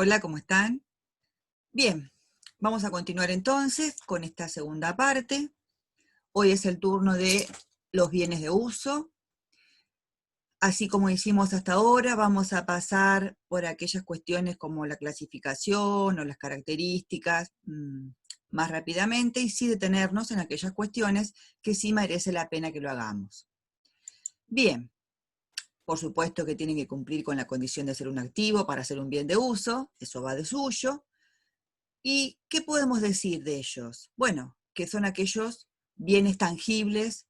Hola, ¿cómo están? Bien, vamos a continuar entonces con esta segunda parte. Hoy es el turno de los bienes de uso. Así como hicimos hasta ahora, vamos a pasar por aquellas cuestiones como la clasificación o las características más rápidamente y sí detenernos en aquellas cuestiones que sí merece la pena que lo hagamos. Bien, por supuesto que tienen que cumplir con la condición de ser un activo para ser un bien de uso, eso va de suyo. ¿Y qué podemos decir de ellos? Bueno, que son aquellos bienes tangibles,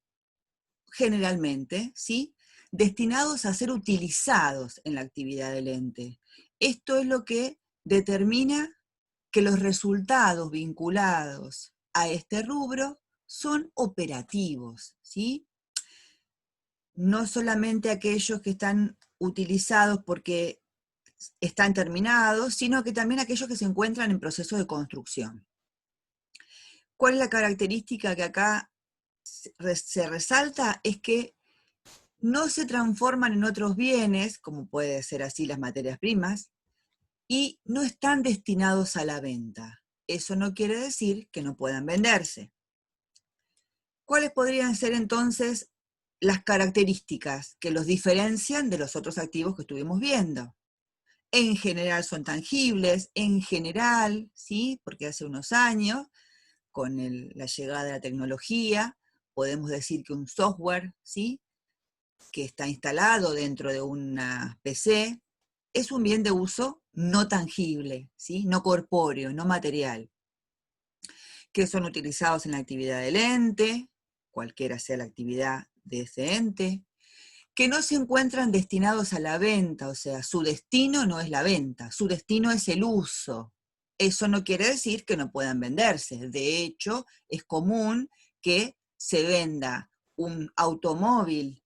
generalmente, ¿sí? Destinados a ser utilizados en la actividad del ente. Esto es lo que determina que los resultados vinculados a este rubro son operativos, ¿sí? No solamente aquellos que están utilizados porque están terminados, sino que también aquellos que se encuentran en proceso de construcción. ¿Cuál es la característica que acá se resalta? Es que no se transforman en otros bienes, como puede ser así las materias primas, y no están destinados a la venta. Eso no quiere decir que no puedan venderse. ¿Cuáles podrían ser entonces las características que los diferencian de los otros activos que estuvimos viendo? En general son tangibles, en general, ¿sí? Porque hace unos años, con la llegada de la tecnología, podemos decir que un software, ¿sí?, que está instalado dentro de una PC, es un bien de uso no tangible, ¿sí?, no corpóreo, no material, que son utilizados en la actividad del ente, cualquiera sea la actividad de ese ente, que no se encuentran destinados a la venta, o sea, su destino no es la venta, su destino es el uso. Eso no quiere decir que no puedan venderse. De hecho, es común que se venda un automóvil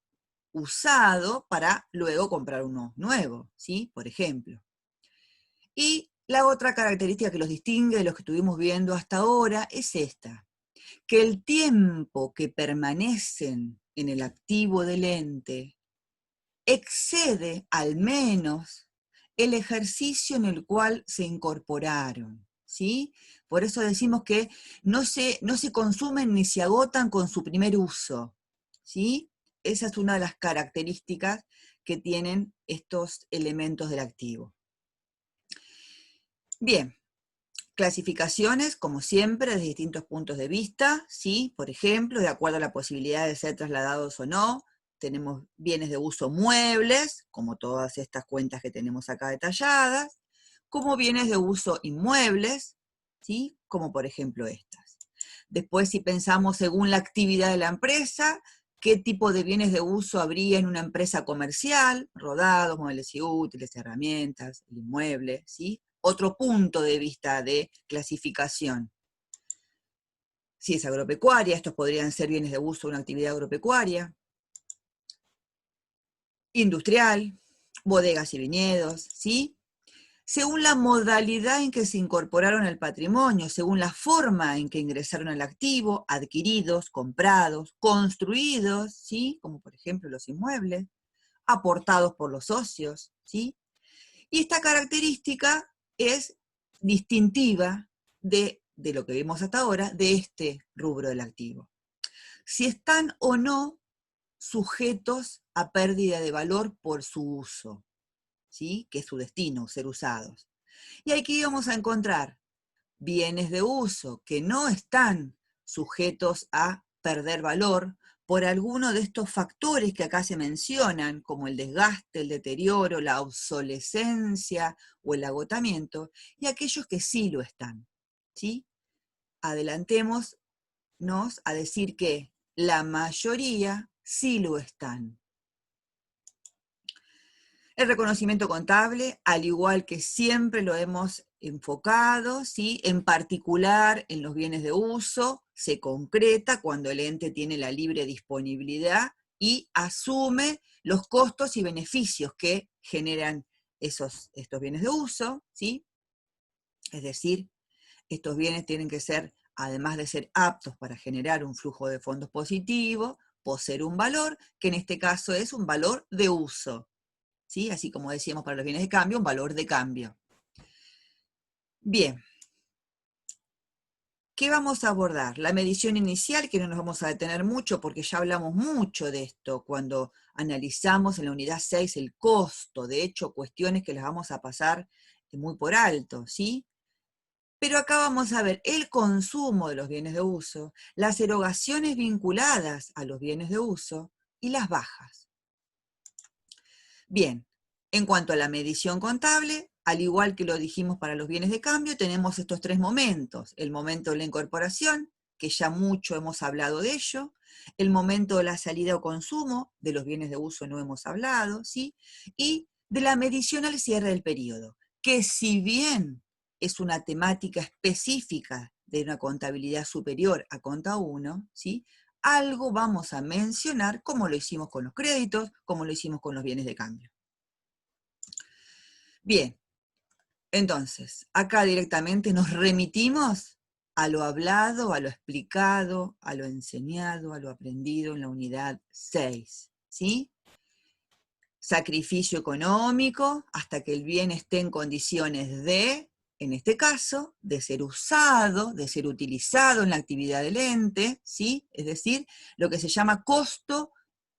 usado para luego comprar uno nuevo, ¿sí? Por ejemplo. Y la otra característica que los distingue de los que estuvimos viendo hasta ahora es esta, que el tiempo que permanecen en el activo del ente excede al menos el ejercicio en el cual se incorporaron, ¿sí? Por eso decimos que no se consumen ni se agotan con su primer uso, ¿sí? Esa es una de las características que tienen estos elementos del activo. Bien, clasificaciones, como siempre, desde distintos puntos de vista, ¿sí? Por ejemplo, de acuerdo a la posibilidad de ser trasladados o no, tenemos bienes de uso muebles, como todas estas cuentas que tenemos acá detalladas, como bienes de uso inmuebles, ¿sí?, como por ejemplo estas. Después, si pensamos según la actividad de la empresa, qué tipo de bienes de uso habría en una empresa comercial, rodados, muebles y útiles, herramientas, el inmueble, ¿sí? Otro punto de vista de clasificación. Si es agropecuaria, estos podrían ser bienes de uso de una actividad agropecuaria. Industrial, bodegas y viñedos, ¿sí? Según la modalidad en que se incorporaron al patrimonio, según la forma en que ingresaron al activo, adquiridos, comprados, construidos, ¿sí?, como por ejemplo los inmuebles, aportados por los socios, ¿sí? Y esta característica es distintiva de lo que vimos hasta ahora, de este rubro del activo. Si están o no sujetos a pérdida de valor por su uso, ¿sí?, que es su destino, ser usados. Y aquí vamos a encontrar bienes de uso que no están sujetos a perder valor por alguno de estos factores que acá se mencionan, como el desgaste, el deterioro, la obsolescencia o el agotamiento, y aquellos que sí lo están, ¿sí? Adelantémonos a decir que la mayoría sí lo están. El reconocimiento contable, al igual que siempre lo hemos enfocado, ¿sí?, en particular en los bienes de uso, se concreta cuando el ente tiene la libre disponibilidad y asume los costos y beneficios que generan estos bienes de uso, ¿sí? Es decir, estos bienes tienen que ser, además de ser aptos para generar un flujo de fondos positivo, poseer un valor, que en este caso es un valor de uso, ¿sí? Así como decíamos para los bienes de cambio, un valor de cambio. Bien. ¿Qué vamos a abordar? La medición inicial, que no nos vamos a detener mucho porque ya hablamos mucho de esto cuando analizamos en la unidad 6 el costo, de hecho, cuestiones que las vamos a pasar muy por alto, ¿sí? Pero acá vamos a ver el consumo de los bienes de uso, las erogaciones vinculadas a los bienes de uso y las bajas. Bien, en cuanto a la medición contable, al igual que lo dijimos para los bienes de cambio, tenemos estos tres momentos. El momento de la incorporación, que ya mucho hemos hablado de ello. El momento de la salida o consumo, de los bienes de uso no hemos hablado, ¿sí? Y de la medición al cierre del periodo, que si bien es una temática específica de una contabilidad superior a Conta 1, ¿sí? Algo vamos a mencionar como lo hicimos con los créditos, como lo hicimos con los bienes de cambio. Bien, entonces, acá directamente nos remitimos a lo hablado, a lo explicado, a lo enseñado, a lo aprendido en la unidad 6, ¿sí? Sacrificio económico hasta que el bien esté en condiciones de, en este caso, de ser usado, de ser utilizado en la actividad del ente, ¿sí? Es decir, lo que se llama costo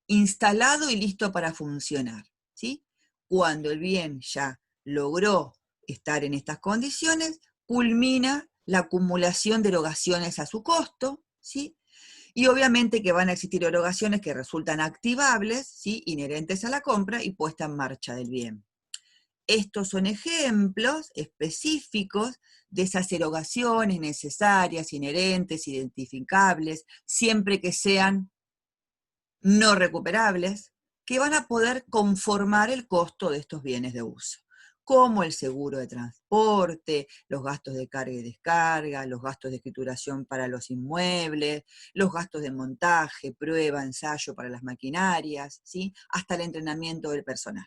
instalado y listo para funcionar, ¿sí? Cuando el bien ya logró estar en estas condiciones, culmina la acumulación de erogaciones a su costo, ¿sí? Y obviamente que van a existir erogaciones que resultan activables, ¿sí? Inherentes a la compra y puesta en marcha del bien. Estos son ejemplos específicos de esas erogaciones necesarias, inherentes, identificables, siempre que sean no recuperables, que van a poder conformar el costo de estos bienes de uso, como el seguro de transporte, los gastos de carga y descarga, los gastos de escrituración para los inmuebles, los gastos de montaje, prueba, ensayo para las maquinarias, ¿sí? Hasta el entrenamiento del personal.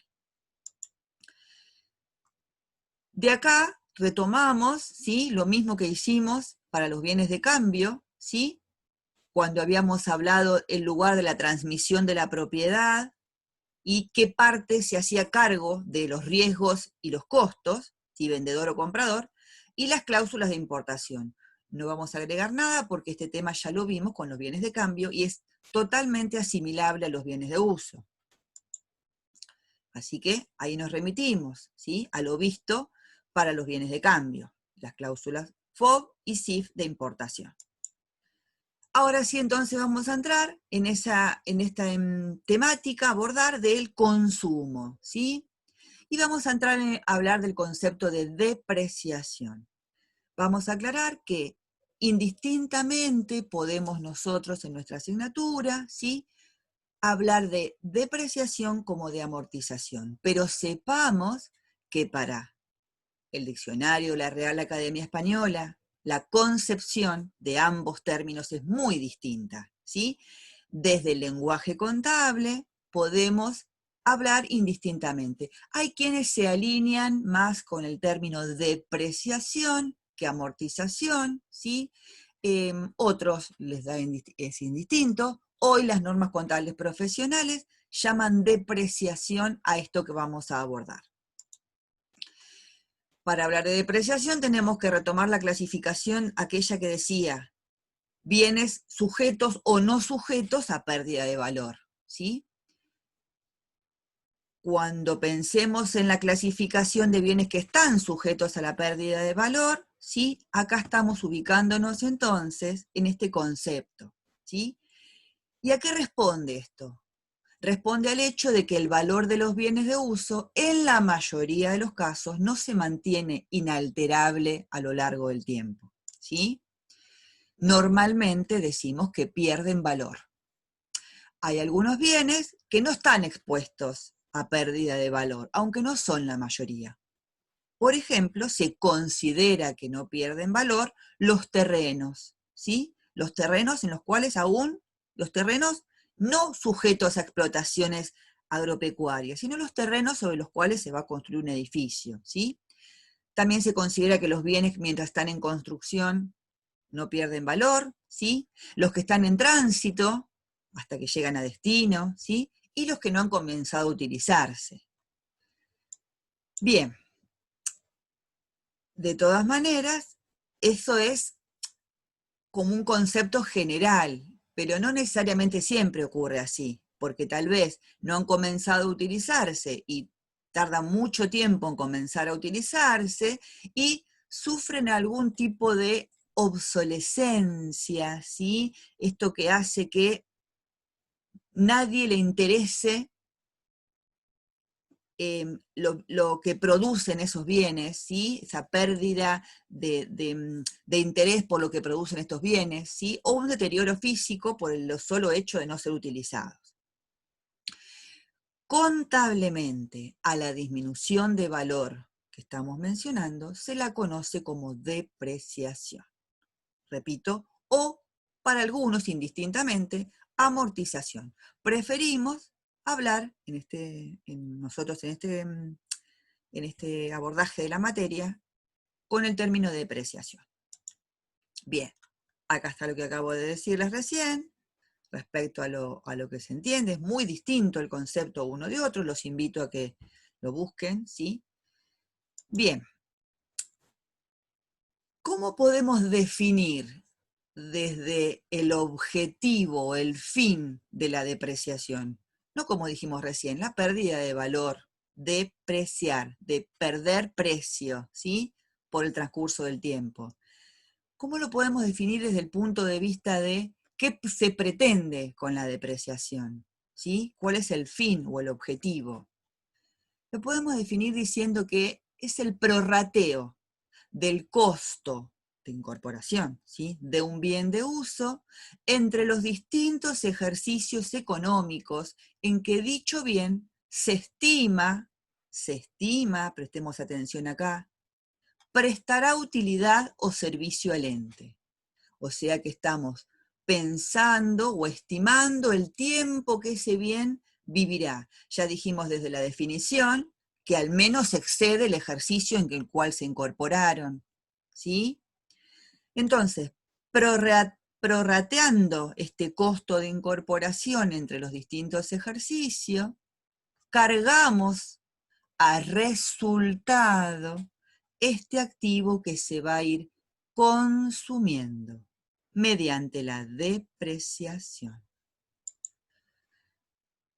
De acá retomamos, ¿sí? Lo mismo que hicimos para los bienes de cambio, ¿sí? Cuando habíamos hablado el lugar de la transmisión de la propiedad, y qué parte se hacía cargo de los riesgos y los costos, si vendedor o comprador, y las cláusulas de importación. No vamos a agregar nada porque este tema ya lo vimos con los bienes de cambio y es totalmente asimilable a los bienes de uso. Así que ahí nos remitimos, ¿sí? A lo visto para los bienes de cambio, las cláusulas FOB y SIF de importación. Ahora sí, entonces vamos a entrar en esta temática, abordar del consumo, ¿sí? Y vamos a entrar a hablar del concepto de depreciación. Vamos a aclarar que indistintamente podemos nosotros en nuestra asignatura, ¿sí? Hablar de depreciación como de amortización, pero sepamos que para el diccionario de la Real Academia Española, la concepción de ambos términos es muy distinta, ¿sí? Desde el lenguaje contable podemos hablar indistintamente. Hay quienes se alinean más con el término depreciación que amortización, ¿sí? Otros les da es indistinto. Hoy las normas contables profesionales llaman depreciación a esto que vamos a abordar. Para hablar de depreciación tenemos que retomar la clasificación aquella que decía bienes sujetos o no sujetos a pérdida de valor, ¿sí? Cuando pensemos en la clasificación de bienes que están sujetos a la pérdida de valor, ¿sí? Acá estamos ubicándonos entonces en este concepto, ¿sí? ¿Y a qué responde esto? Responde al hecho de que el valor de los bienes de uso, en la mayoría de los casos, no se mantiene inalterable a lo largo del tiempo, ¿sí? Normalmente decimos que pierden valor. Hay algunos bienes que no están expuestos a pérdida de valor, aunque no son la mayoría. Por ejemplo, se considera que no pierden valor los terrenos, ¿sí? Los terrenos en los cuales aún, los terrenos no sujetos a explotaciones agropecuarias, sino los terrenos sobre los cuales se va a construir un edificio, ¿sí? También se considera que los bienes mientras están en construcción no pierden valor, ¿sí? Los que están en tránsito hasta que llegan a destino, ¿sí? Y los que no han comenzado a utilizarse. Bien. De todas maneras, eso es como un concepto general, pero no necesariamente siempre ocurre así, porque tal vez no han comenzado a utilizarse y tardan mucho tiempo en comenzar a utilizarse y sufren algún tipo de obsolescencia, ¿sí? Esto que hace que nadie le interese lo que producen esos bienes, ¿sí? Esa pérdida de interés por lo que producen estos bienes, ¿sí? O un deterioro físico por el solo hecho de no ser utilizados. Contablemente, a la disminución de valor que estamos mencionando se la conoce como depreciación. Repito, o para algunos indistintamente, amortización. Preferimos hablar nosotros en este abordaje de la materia con el término de depreciación. Bien, acá está lo que acabo de decirles recién, respecto a lo que se entiende, es muy distinto el concepto uno de otro, los invito a que lo busquen, ¿sí? Bien, ¿cómo podemos definir desde el objetivo, el fin de la depreciación? No como dijimos recién, la pérdida de valor, depreciar, de perder precio, ¿sí? Por el transcurso del tiempo. ¿Cómo lo podemos definir desde el punto de vista de qué se pretende con la depreciación? ¿Sí? ¿Cuál es el fin o el objetivo? Lo podemos definir diciendo que es el prorrateo del costo de incorporación, ¿sí? De un bien de uso entre los distintos ejercicios económicos en que dicho bien se estima, prestemos atención acá, prestará utilidad o servicio al ente. O sea que estamos pensando o estimando el tiempo que ese bien vivirá. Ya dijimos desde la definición que al menos excede el ejercicio en el cual se incorporaron. ¿Sí? Entonces, prorrateando este costo de incorporación entre los distintos ejercicios, cargamos a resultado este activo que se va a ir consumiendo mediante la depreciación.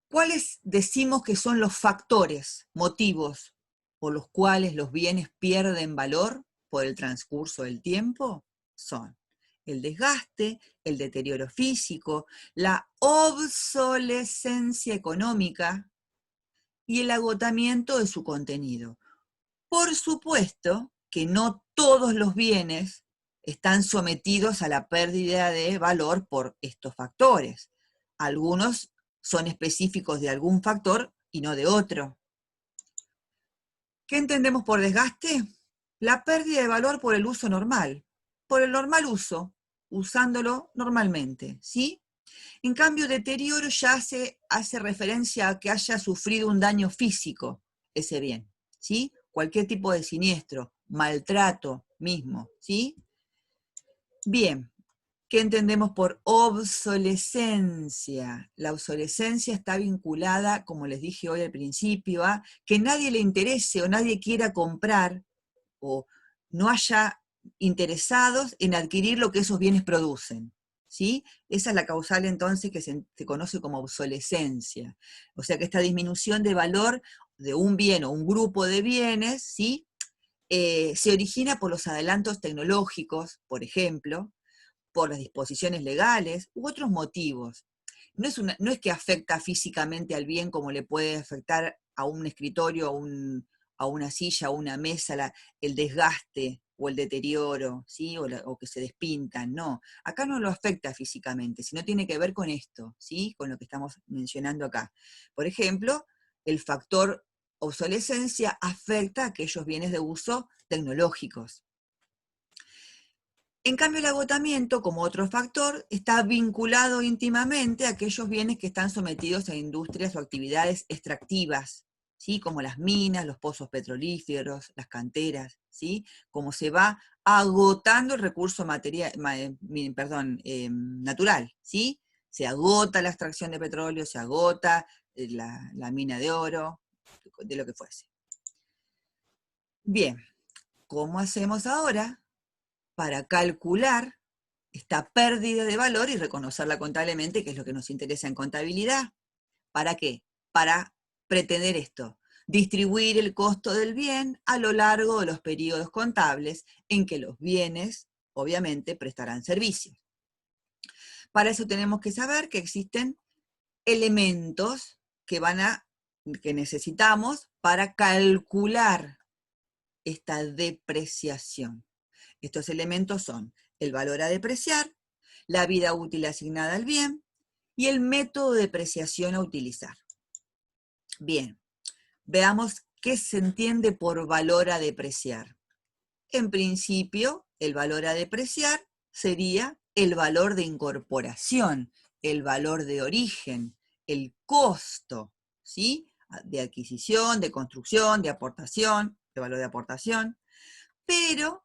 ¿Cuáles decimos que son los factores, motivos por los cuales los bienes pierden valor por el transcurso del tiempo? Son el desgaste, el deterioro físico, la obsolescencia económica y el agotamiento de su contenido. Por supuesto que no todos los bienes están sometidos a la pérdida de valor por estos factores. Algunos son específicos de algún factor y no de otro. ¿Qué entendemos por desgaste? La pérdida de valor por el uso normal, por el normal uso, usándolo normalmente, ¿sí? En cambio, deterioro ya hace referencia a que haya sufrido un daño físico ese bien, ¿sí? Cualquier tipo de siniestro, maltrato mismo, ¿sí? Bien, ¿qué entendemos por obsolescencia? La obsolescencia está vinculada, como les dije hoy al principio, a que nadie le interese o nadie quiera comprar o no haya interesados en adquirir lo que esos bienes producen. ¿Sí? Esa es la causal entonces que se conoce como obsolescencia. O sea que esta disminución de valor de un bien o un grupo de bienes, ¿sí? Se origina por los adelantos tecnológicos, por ejemplo, por las disposiciones legales u otros motivos. No es que afecta físicamente al bien como le puede afectar a un escritorio, a una silla, a una mesa, el desgaste o el deterioro, ¿sí? O que se despintan, no. Acá no lo afecta físicamente, sino tiene que ver con esto, ¿sí? Con lo que estamos mencionando acá. Por ejemplo, el factor obsolescencia afecta a aquellos bienes de uso tecnológicos. En cambio, el agotamiento, como otro factor, está vinculado íntimamente a aquellos bienes que están sometidos a industrias o actividades extractivas, ¿sí? Como las minas, los pozos petrolíferos, las canteras, ¿sí? Como se va agotando el recurso natural, ¿sí? Se agota la extracción de petróleo, se agota la mina de oro, de lo que fuese. Bien. ¿cómo hacemos ahora para calcular esta pérdida de valor y reconocerla contablemente, que es lo que nos interesa en contabilidad? ¿Para qué? Para pretender esto, distribuir el costo del bien a lo largo de los periodos contables en que los bienes, obviamente, prestarán servicios. Para eso tenemos que saber que existen elementos que necesitamos para calcular esta depreciación. Estos elementos son el valor a depreciar, la vida útil asignada al bien y el método de depreciación a utilizar. Bien, veamos qué se entiende por valor a depreciar. En principio, el valor a depreciar sería el valor de incorporación, el valor de origen, el costo, ¿sí? De adquisición, de construcción, de aportación, de valor de aportación, pero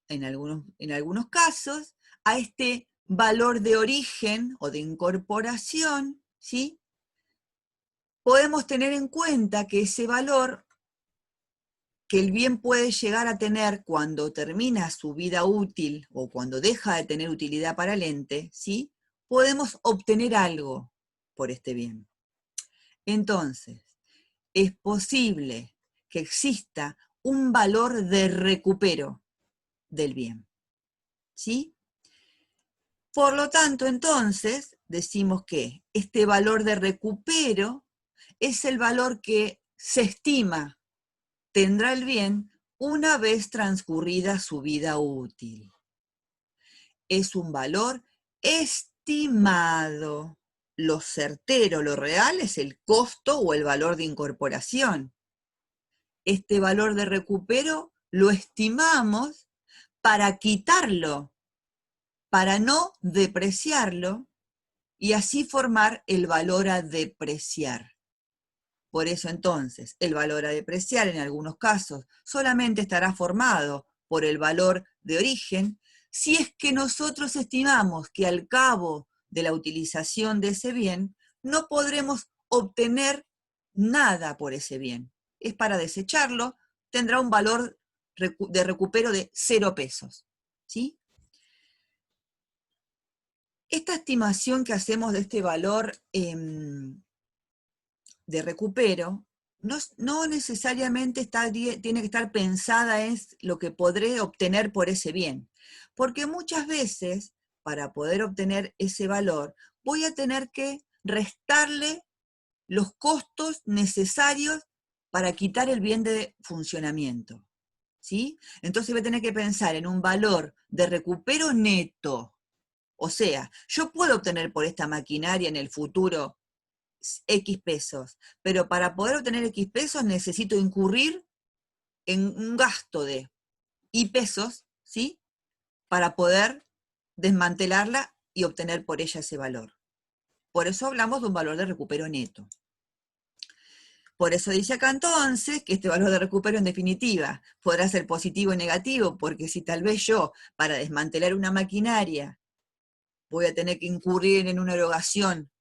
en algunos casos a este valor de origen o de incorporación, ¿sí? Podemos tener en cuenta que ese valor que el bien puede llegar a tener cuando termina su vida útil o cuando deja de tener utilidad para el ente, ¿sí? Podemos obtener algo por este bien. Entonces, es posible que exista un valor de recupero del bien, ¿sí? Por lo tanto, entonces, decimos que este valor de recupero es el valor que se estima tendrá el bien una vez transcurrida su vida útil. Es un valor estimado. Lo certero, lo real, es el costo o el valor de incorporación. Este valor de recupero lo estimamos para quitarlo, para no depreciarlo, y así formar el valor a depreciar. Por eso entonces, el valor a depreciar en algunos casos solamente estará formado por el valor de origen si es que nosotros estimamos que al cabo de la utilización de ese bien no podremos obtener nada por ese bien. Es para desecharlo, tendrá un valor de recupero de 0 pesos. ¿Sí? Esta estimación que hacemos de este valor de recupero no necesariamente tiene que estar pensada en lo que podré obtener por ese bien, porque muchas veces para poder obtener ese valor voy a tener que restarle los costos necesarios para quitar el bien de funcionamiento, ¿sí? Entonces voy a tener que pensar en un valor de recupero neto. O sea, yo puedo obtener por esta maquinaria en el futuro X pesos, pero para poder obtener X pesos necesito incurrir en un gasto de Y pesos, ¿sí? Para poder desmantelarla y obtener por ella ese valor. Por eso hablamos de un valor de recupero neto. Por eso dice acá entonces que este valor de recupero en definitiva podrá ser positivo o negativo, porque si tal vez yo para desmantelar una maquinaria voy a tener que incurrir en una erogación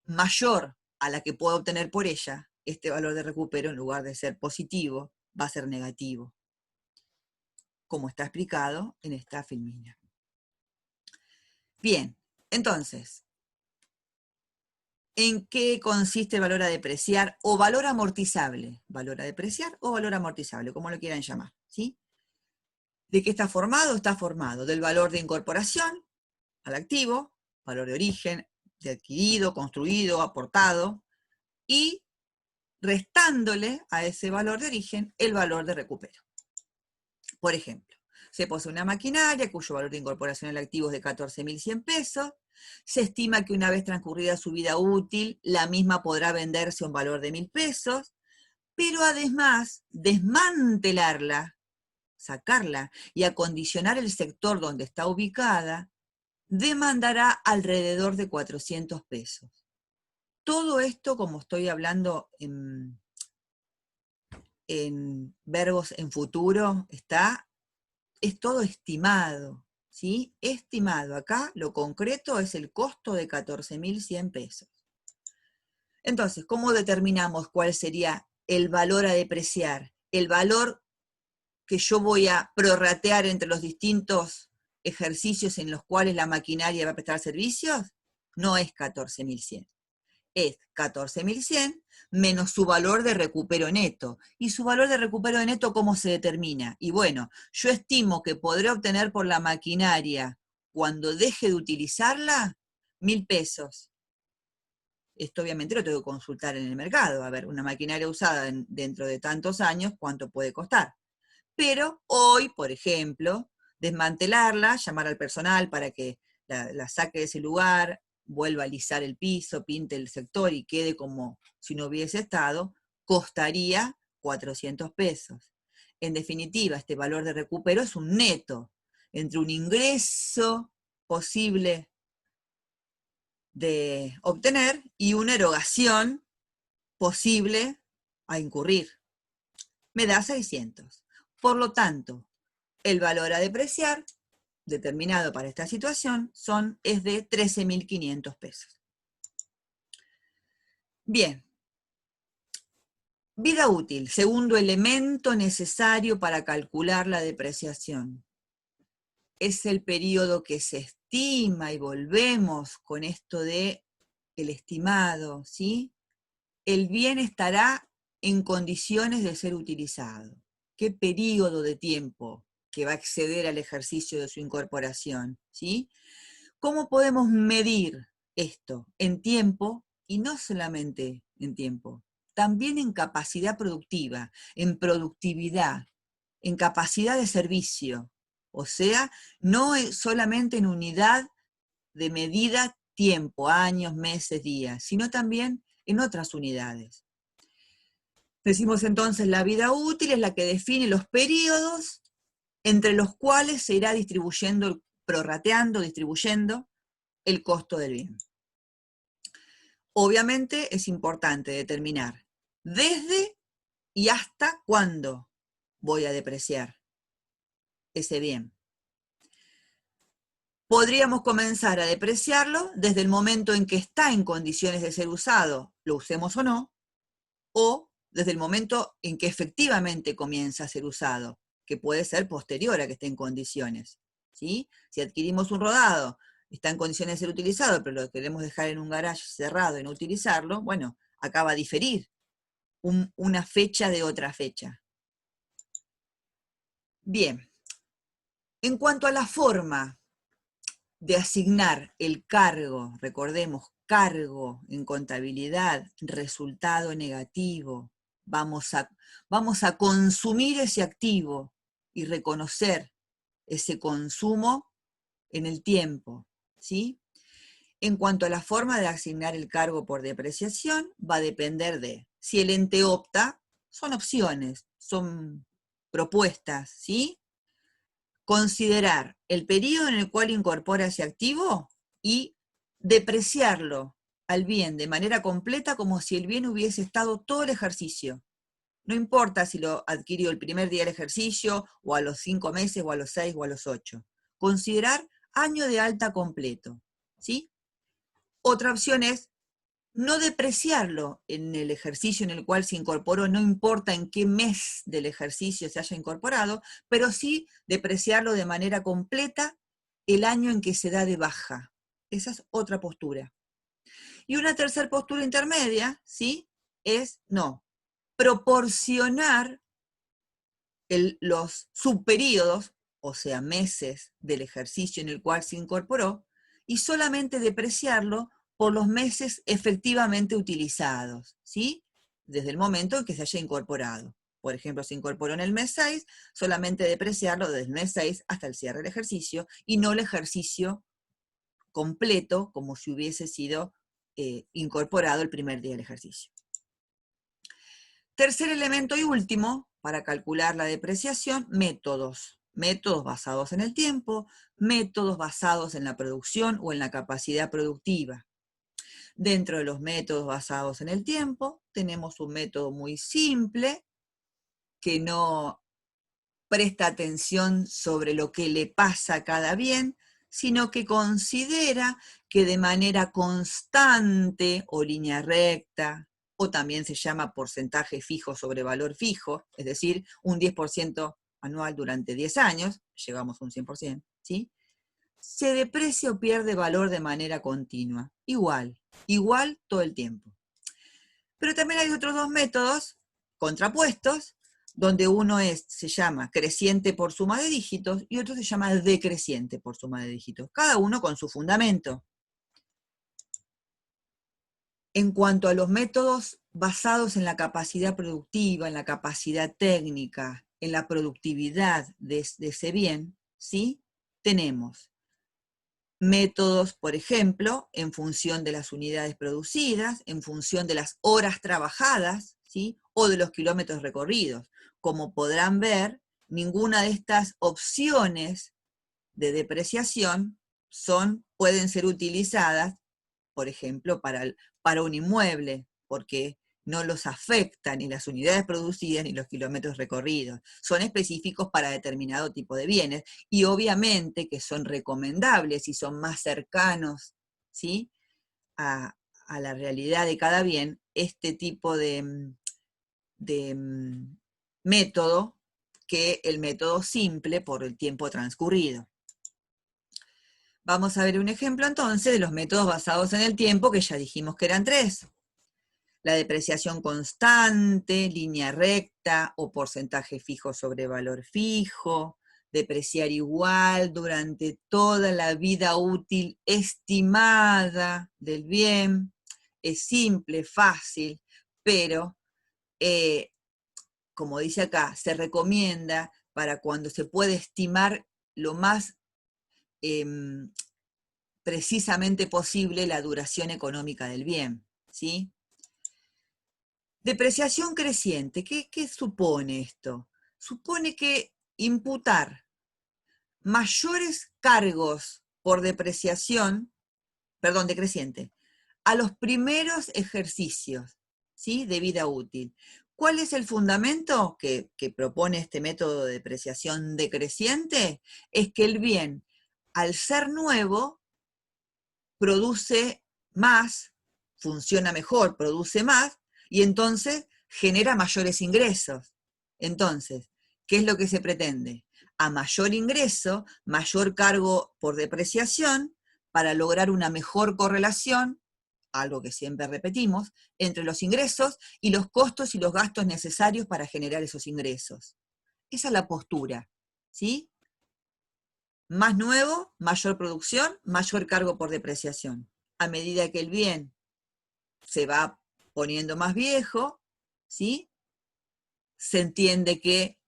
mayor a la que puedo obtener por ella, este valor de recupero, en lugar de ser positivo, va a ser negativo, como está explicado en esta filmina. Bien, entonces, ¿en qué consiste el valor a depreciar o valor amortizable? Valor a depreciar o valor amortizable, como lo quieran llamar, ¿sí? ¿De qué está formado? Está formado del valor de incorporación al activo, valor de origen, de adquirido, construido, aportado, y restándole a ese valor de origen el valor de recupero. Por ejemplo, se posee una maquinaria cuyo valor de incorporación al activo es de 14.100 pesos, se estima que una vez transcurrida su vida útil, la misma podrá venderse a un valor de 1.000 pesos, pero además desmantelarla, sacarla y acondicionar el sector donde está ubicada, demandará alrededor de 400 pesos. Todo esto, como estoy hablando en verbos en futuro, es todo estimado, ¿sí? Estimado. Acá lo concreto es el costo de 14.100 pesos. Entonces, ¿cómo determinamos cuál sería el valor a depreciar? El valor que yo voy a prorratear entre los distintos ejercicios en los cuales la maquinaria va a prestar servicios, no es 14.100. Es 14.100 menos su valor de recupero neto. ¿Y su valor de recupero neto cómo se determina? Y bueno, yo estimo que podré obtener por la maquinaria, cuando deje de utilizarla, 1.000 pesos. Esto obviamente lo tengo que consultar en el mercado. A ver, una maquinaria usada dentro de tantos años, ¿cuánto puede costar? Pero hoy, por ejemplo, desmantelarla, llamar al personal para que la saque de ese lugar, vuelva a alisar el piso, pinte el sector y quede como si no hubiese estado, costaría 400 pesos. En definitiva, este valor de recupero es un neto entre un ingreso posible de obtener y una erogación posible a incurrir. Me da 600. Por lo tanto, el valor a depreciar, determinado para esta situación, es de 13.500 pesos. Bien. Vida útil, segundo elemento necesario para calcular la depreciación. Es el periodo que se estima, y volvemos con esto de el estimado, ¿sí? El bien estará en condiciones de ser utilizado. ¿Qué periodo de tiempo que va a exceder al ejercicio de su incorporación? ¿Sí? ¿Cómo podemos medir esto? En tiempo, y no solamente en tiempo, también en capacidad productiva, en productividad, en capacidad de servicio. O sea, no solamente en unidad de medida tiempo, años, meses, días, sino también en otras unidades. Decimos entonces la vida útil es la que define los periodos entre los cuales se irá distribuyendo, prorrateando, distribuyendo el costo del bien. Obviamente es importante determinar desde y hasta cuándo voy a depreciar ese bien. Podríamos comenzar a depreciarlo desde el momento en que está en condiciones de ser usado, lo usemos o no, o desde el momento en que efectivamente comienza a ser usado, que puede ser posterior a que esté en condiciones. ¿Sí? Si adquirimos un rodado, está en condiciones de ser utilizado, pero lo queremos dejar en un garage cerrado y no utilizarlo, bueno, acá va a diferir una fecha de otra fecha. Bien, en cuanto a la forma de asignar el cargo, recordemos, cargo en contabilidad, resultado negativo, vamos a consumir ese activo y reconocer ese consumo en el tiempo, ¿sí? En cuanto a la forma de asignar el cargo por depreciación, va a depender de si el ente opta, son opciones, son propuestas, ¿sí? Considerar el periodo en el cual incorpora ese activo y depreciarlo al bien de manera completa como si el bien hubiese estado todo el ejercicio. No importa si lo adquirió el primer día del ejercicio, o a los 5 meses, o a los 6, o a los 8. Considerar año de alta completo, ¿sí? Otra opción es no depreciarlo en el ejercicio en el cual se incorporó, no importa en qué mes del ejercicio se haya incorporado, pero sí depreciarlo de manera completa el año en que se da de baja. Esa es otra postura. Y una tercera postura intermedia, ¿sí? Es no, proporcionar los subperíodos, o sea, meses del ejercicio en el cual se incorporó, y solamente depreciarlo por los meses efectivamente utilizados, ¿sí? Desde el momento en que se haya incorporado. Por ejemplo, se incorporó en el mes 6, solamente depreciarlo desde el mes 6 hasta el cierre del ejercicio, y no el ejercicio completo como si hubiese sido incorporado el primer día del ejercicio. Tercer elemento y último, para calcular la depreciación, métodos. Métodos basados en el tiempo, métodos basados en la producción o en la capacidad productiva. Dentro de los métodos basados en el tiempo, tenemos un método muy simple, que no presta atención sobre lo que le pasa a cada bien, sino que considera que de manera constante o línea recta, o también se llama porcentaje fijo sobre valor fijo, es decir, un 10% anual durante 10 años, llegamos a un 100%, ¿sí? Se deprecia o pierde valor de manera continua. Igual todo el tiempo. Pero también hay otros dos métodos contrapuestos, donde uno se llama creciente por suma de dígitos y otro se llama decreciente por suma de dígitos, cada uno con su fundamento. En cuanto a los métodos basados en la capacidad productiva, en la capacidad técnica, en la productividad de ese bien, ¿sí? Tenemos métodos, por ejemplo, en función de las unidades producidas, en función de las horas trabajadas, ¿sí? O de los kilómetros recorridos. Como podrán ver, ninguna de estas opciones de depreciación pueden ser utilizadas, por ejemplo, para un inmueble, porque no los afectan ni las unidades producidas ni los kilómetros recorridos. Son específicos para determinado tipo de bienes y obviamente que son recomendables y son más cercanos, ¿sí? a la realidad de cada bien, este tipo de método que el método simple por el tiempo transcurrido. Vamos a ver un ejemplo entonces de los métodos basados en el tiempo, que ya dijimos que eran 3. La depreciación constante, línea recta o porcentaje fijo sobre valor fijo, depreciar igual durante toda la vida útil estimada del bien. Es simple, fácil, pero como dice acá, se recomienda para cuando se puede estimar lo más precisamente posible la duración económica del bien, ¿sí? Depreciación creciente, ¿qué supone esto? Supone que imputar mayores cargos por depreciación, perdón, decreciente, a los primeros ejercicios, ¿sí? De vida útil. ¿Cuál es el fundamento que propone este método de depreciación decreciente? Es que el bien, al ser nuevo, produce más, funciona mejor, produce más, y entonces genera mayores ingresos. Entonces, ¿qué es lo que se pretende? A mayor ingreso, mayor cargo por depreciación, para lograr una mejor correlación, algo que siempre repetimos, entre los ingresos y los costos y los gastos necesarios para generar esos ingresos. Esa es la postura, ¿sí? Más nuevo, mayor producción, mayor cargo por depreciación. A medida que el bien se va poniendo más viejo, ¿sí? Se entiende que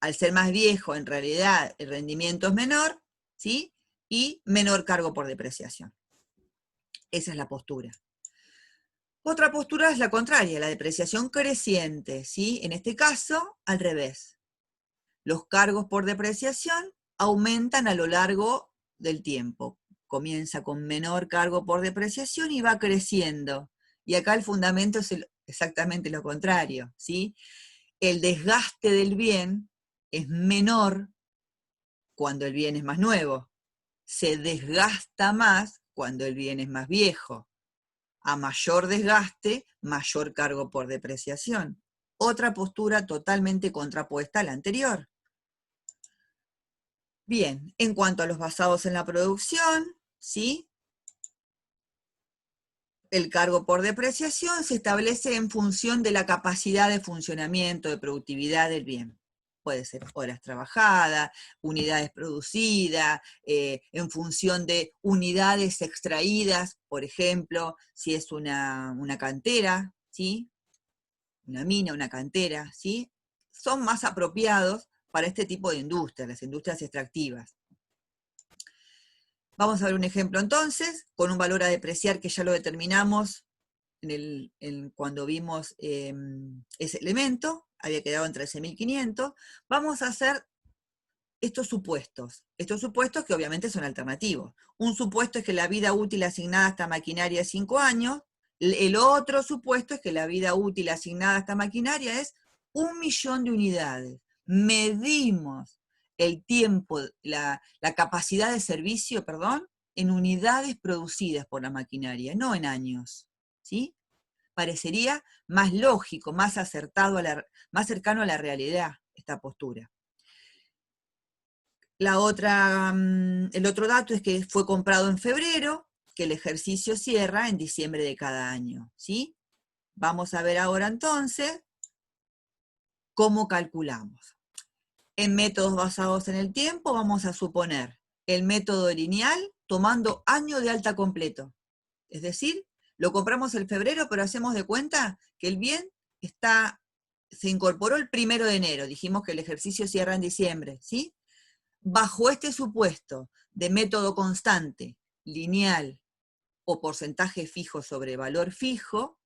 al ser más viejo, en realidad el rendimiento es menor, ¿sí? Y menor cargo por depreciación. Esa es la postura. Otra postura es la contraria, la depreciación creciente, ¿sí? En este caso, al revés. Los cargos por depreciación aumentan a lo largo del tiempo. Comienza con menor cargo por depreciación y va creciendo. Y acá el fundamento es exactamente lo contrario, ¿sí? El desgaste del bien es menor cuando el bien es más nuevo. Se desgasta más cuando el bien es más viejo. A mayor desgaste, mayor cargo por depreciación. Otra postura totalmente contrapuesta a la anterior. Bien, en cuanto a los basados en la producción, ¿sí? El cargo por depreciación se establece en función de la capacidad de funcionamiento, de productividad del bien. Puede ser horas trabajadas, unidades producidas, en función de unidades extraídas, por ejemplo, si es una cantera, ¿sí? Una mina, una cantera, ¿sí? Son más apropiados para este tipo de industrias, las industrias extractivas. Vamos a ver un ejemplo entonces, con un valor a depreciar que ya lo determinamos cuando vimos ese elemento, había quedado en 13.500. Vamos a hacer estos supuestos que obviamente son alternativos. Un supuesto es que la vida útil asignada a esta maquinaria es 5 años, el otro supuesto es que la vida útil asignada a esta maquinaria es 1.000.000 de unidades. Medimos el tiempo, la capacidad de servicio, perdón, en unidades producidas por la maquinaria, no en años, ¿sí? Parecería más lógico, más acertado, más cercano a la realidad, esta postura. El otro dato es que fue comprado en febrero, que el ejercicio cierra en diciembre de cada año, ¿sí? Vamos a ver ahora entonces cómo calculamos. En métodos basados en el tiempo vamos a suponer el método lineal tomando año de alta completo. Es decir, lo compramos en febrero, pero hacemos de cuenta que el bien se incorporó el 1 de enero. Dijimos que el ejercicio cierra en diciembre, ¿sí? Bajo este supuesto de método constante, lineal o porcentaje fijo sobre valor fijo.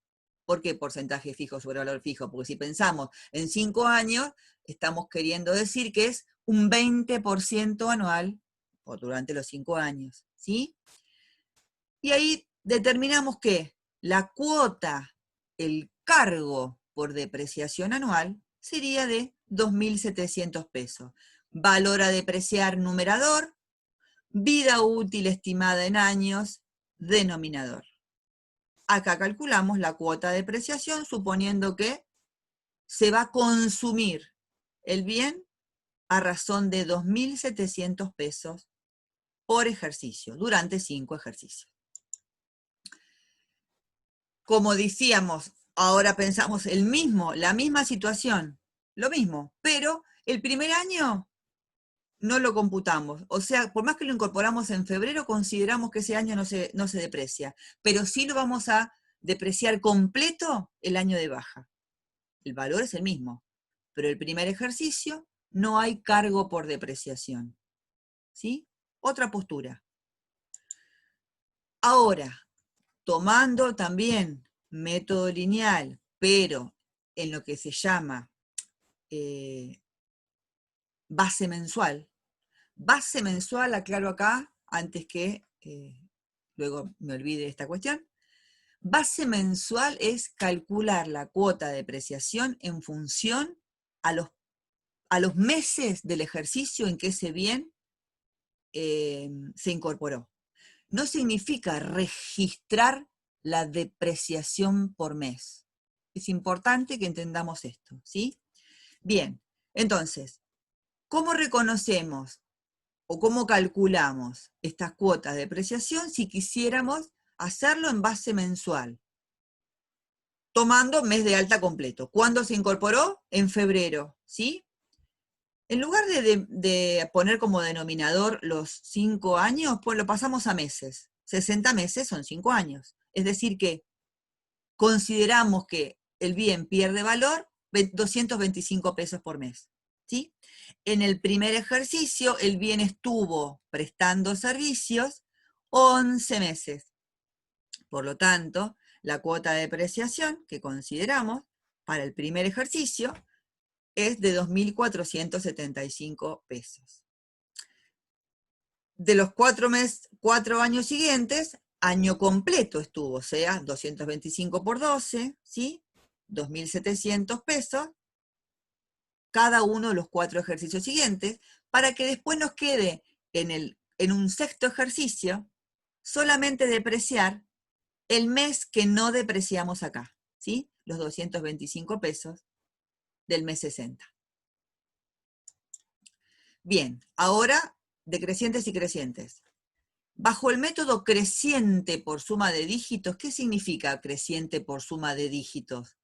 ¿Por qué porcentaje fijo sobre valor fijo? Porque si pensamos en 5 años, estamos queriendo decir que es un 20% anual o durante los 5 años, ¿sí? Y ahí determinamos que la cuota, el cargo por depreciación anual, sería de 2.700 pesos. Valor a depreciar numerador, vida útil estimada en años, denominador. Acá calculamos la cuota de depreciación suponiendo que se va a consumir el bien a razón de 2.700 pesos por ejercicio, durante 5 ejercicios. Como decíamos, ahora pensamos la misma situación, lo mismo, pero el primer año no lo computamos. O sea, por más que lo incorporamos en febrero, consideramos que ese año no se deprecia, pero sí lo vamos a depreciar completo el año de baja. El valor es el mismo, pero el primer ejercicio no hay cargo por depreciación. ¿Sí? Otra postura. Ahora, tomando también método lineal, pero en lo que se llama base mensual. Base mensual, aclaro acá, antes que luego me olvide esta cuestión. Base mensual es calcular la cuota de depreciación en función a los meses del ejercicio en que ese bien se incorporó. No significa registrar la depreciación por mes. Es importante que entendamos esto, ¿sí? Bien, entonces, ¿cómo reconocemos o cómo calculamos estas cuotas de depreciación si quisiéramos hacerlo en base mensual? Tomando mes de alta completo. ¿Cuándo se incorporó? En febrero, ¿sí? En lugar de poner como denominador los 5 años, pues lo pasamos a meses. 60 meses son 5 años. Es decir que consideramos que el bien pierde valor 225 pesos por mes, ¿sí? En el primer ejercicio, el bien estuvo prestando servicios 11 meses. Por lo tanto, la cuota de depreciación que consideramos para el primer ejercicio es de 2.475 pesos. De los 4 años siguientes, año completo estuvo, o sea, 225 por 12, ¿sí? 2.700 pesos, cada uno de los 4 ejercicios siguientes, para que después nos quede en un sexto ejercicio solamente depreciar el mes que no depreciamos acá, ¿sí? Los 225 pesos del mes 60. Bien, ahora decrecientes y crecientes. Bajo el método creciente por suma de dígitos, ¿qué significa creciente por suma de dígitos?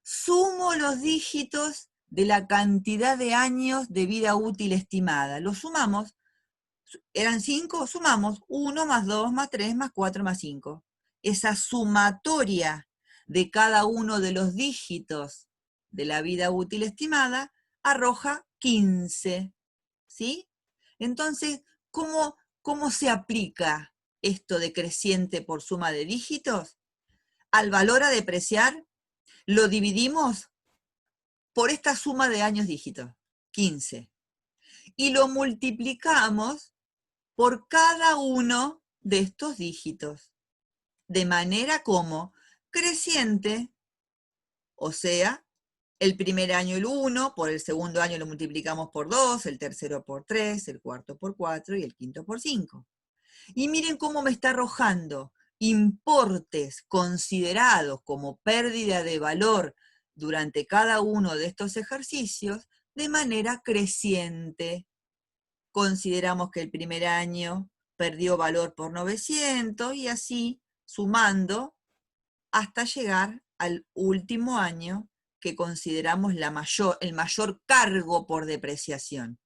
Sumo los dígitos de la cantidad de años de vida útil estimada. Los sumamos, eran 5, sumamos 1 más 2 más 3 más 4 más 5. Esa sumatoria de cada uno de los dígitos de la vida útil estimada arroja 15. ¿Sí? Entonces, ¿cómo se aplica esto de creciente por suma de dígitos? Al valor a depreciar lo dividimos por esta suma de años dígitos, 15. Y lo multiplicamos por cada uno de estos dígitos. De manera como creciente, o sea, el primer año el 1, por el segundo año lo multiplicamos por 2, el tercero por 3, el cuarto por 4 y el quinto por 5. Y miren cómo me está arrojando importes considerados como pérdida de valor durante cada uno de estos ejercicios de manera creciente. Consideramos que el primer año perdió valor por 900 y así sumando hasta llegar al último año que consideramos el mayor cargo por depreciación.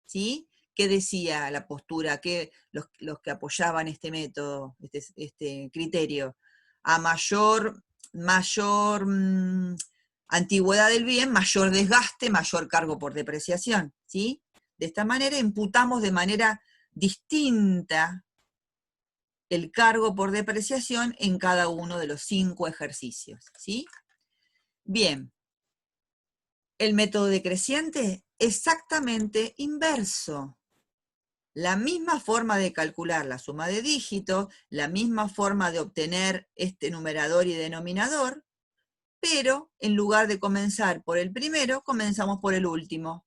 ¿Sí? ¿Qué decía la postura? ¿Qué los que apoyaban este método, este criterio? A mayor antigüedad del bien, mayor desgaste, mayor cargo por depreciación. ¿Sí? De esta manera imputamos de manera distinta el cargo por depreciación en cada uno de los 5 ejercicios. ¿Sí? Bien, el método decreciente, exactamente inverso. La misma forma de calcular la suma de dígitos, la misma forma de obtener este numerador y denominador, pero en lugar de comenzar por el primero, comenzamos por el último.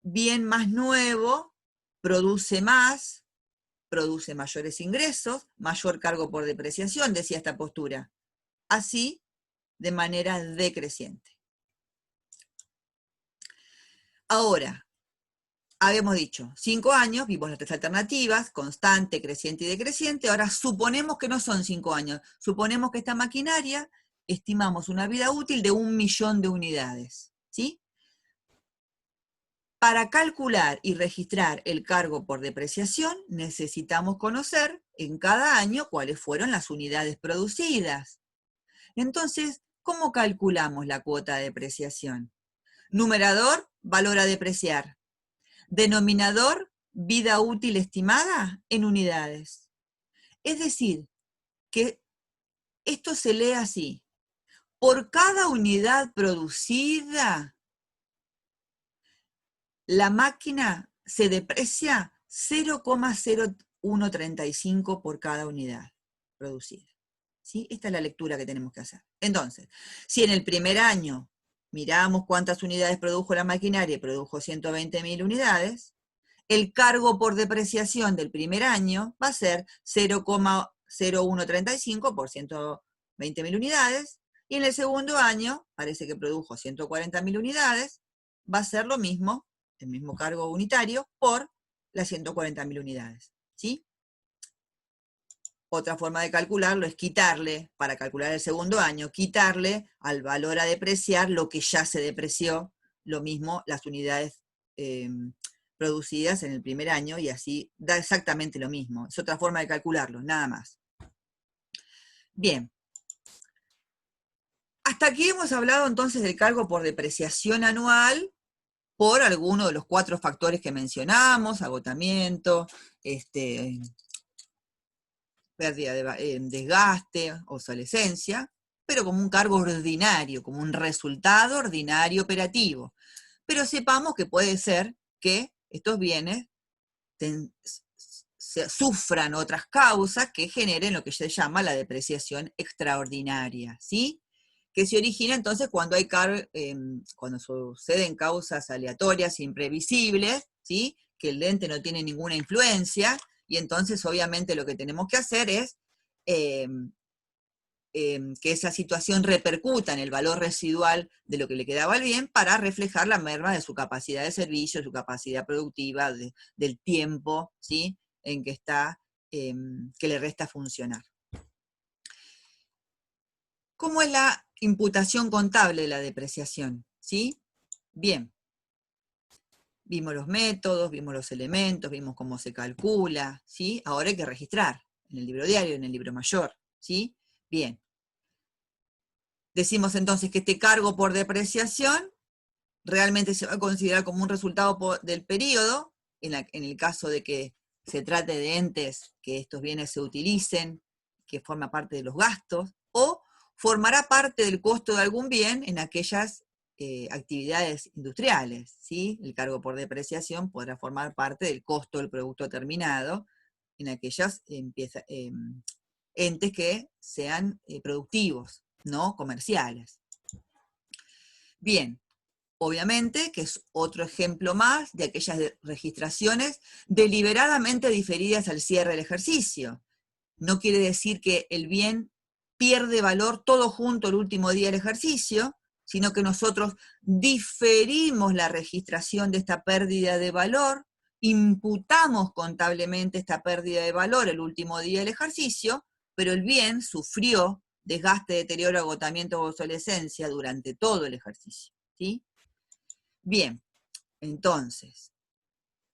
Bien más nuevo, produce más, produce mayores ingresos, mayor cargo por depreciación, decía esta postura. Así, de manera decreciente. Ahora, habíamos dicho, 5 años, vimos las 3 alternativas, constante, creciente y decreciente. Ahora suponemos que no son 5 años, suponemos que esta maquinaria estimamos una vida útil de 1.000.000 de unidades. ¿Sí? Para calcular y registrar el cargo por depreciación, necesitamos conocer en cada año cuáles fueron las unidades producidas. Entonces, ¿cómo calculamos la cuota de depreciación? Numerador, valor a depreciar. Denominador, vida útil estimada en unidades. Es decir, que esto se lee así. Por cada unidad producida, la máquina se deprecia 0,0135 por cada unidad producida. ¿Sí? Esta es la lectura que tenemos que hacer. Entonces, si en el primer año miramos cuántas unidades produjo la maquinaria y produjo 120.000 unidades, el cargo por depreciación del primer año va a ser 0,0135 por 120.000 unidades, y en el segundo año, parece que produjo 140.000 unidades, va a ser lo mismo, el mismo cargo unitario, por las 140.000 unidades. ¿Sí? Otra forma de calcularlo es quitarle, para calcular el segundo año, quitarle al valor a depreciar lo que ya se depreció, lo mismo las unidades producidas en el primer año, y así da exactamente lo mismo. Es otra forma de calcularlo, nada más. Bien. Hasta aquí hemos hablado entonces del cargo por depreciación anual por alguno de los 4 factores que mencionamos: agotamiento, pérdida de desgaste, obsolescencia, pero como un cargo ordinario, como un resultado ordinario operativo. Pero sepamos que puede ser que estos bienes sufran otras causas que generen lo que se llama la depreciación extraordinaria, ¿sí? Que se origina entonces cuando suceden causas aleatorias, imprevisibles, ¿sí? Que el ente no tiene ninguna influencia, y entonces obviamente lo que tenemos que hacer es que esa situación repercuta en el valor residual de lo que le quedaba al bien para reflejar la merma de su capacidad de servicio, su capacidad productiva, del tiempo, ¿sí? En que está, que le resta funcionar. ¿Cómo es la imputación contable de la depreciación? ¿Sí? Bien. Vimos los métodos, vimos los elementos, vimos cómo se calcula, ¿sí? Ahora hay que registrar en el libro diario, en el libro mayor, ¿sí? Bien. Decimos entonces que este cargo por depreciación realmente se va a considerar como un resultado del periodo, en el caso de que se trate de entes que estos bienes se utilicen, que forma parte de los gastos, o formará parte del costo de algún bien en aquellas actividades industriales, ¿sí? El cargo por depreciación podrá formar parte del costo del producto terminado en aquellas entes que sean productivos, no comerciales. Bien, obviamente que es otro ejemplo más de aquellas registraciones deliberadamente diferidas al cierre del ejercicio. No quiere decir que el bien pierde valor todo junto el último día del ejercicio, sino que nosotros diferimos la registración de esta pérdida de valor, imputamos contablemente esta pérdida de valor el último día del ejercicio, pero el bien sufrió desgaste, deterioro, agotamiento o obsolescencia durante todo el ejercicio, ¿sí? Bien, entonces,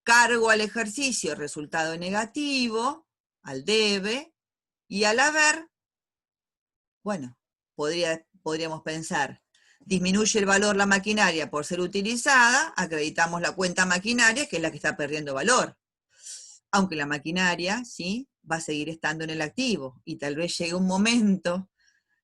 cargo al ejercicio resultado negativo, al debe, y al haber, bueno, podríamos pensar, disminuye el valor la maquinaria por ser utilizada, acreditamos la cuenta maquinaria, que es la que está perdiendo valor. Aunque la maquinaria, ¿sí?, va a seguir estando en el activo, y tal vez llegue un momento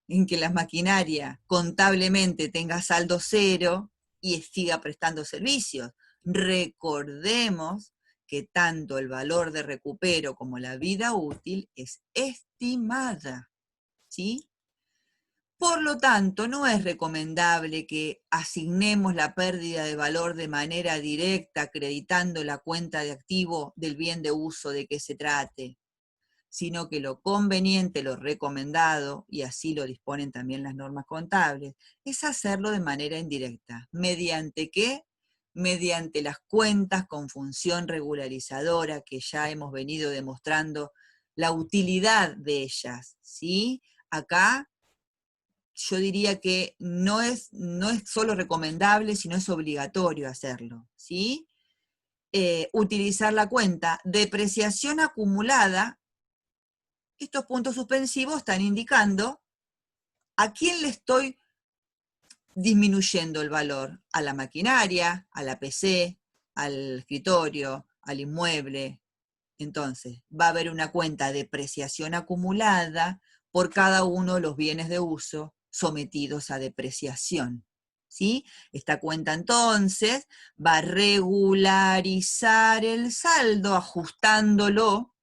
en que la maquinaria contablemente tenga saldo cero y siga prestando servicios. Recordemos que tanto el valor de recupero como la vida útil es estimada, ¿sí? Por lo tanto, no es recomendable que asignemos la pérdida de valor de manera directa acreditando la cuenta de activo del bien de uso de que se trate, sino que lo conveniente, lo recomendado, y así lo disponen también las normas contables, es hacerlo de manera indirecta. ¿Mediante qué? Mediante las cuentas con función regularizadora, que ya hemos venido demostrando la utilidad de ellas, ¿sí? Acá yo diría que no es solo recomendable, sino es obligatorio hacerlo, ¿sí? Utilizar la cuenta depreciación acumulada. Estos puntos suspensivos están indicando a quién le estoy disminuyendo el valor: a la maquinaria, a la PC, al escritorio, al inmueble. Entonces, va a haber una cuenta de depreciación acumulada por cada uno de los bienes de uso sometidos a depreciación, ¿sí? Esta cuenta entonces va a regularizar el saldo, ajustándolo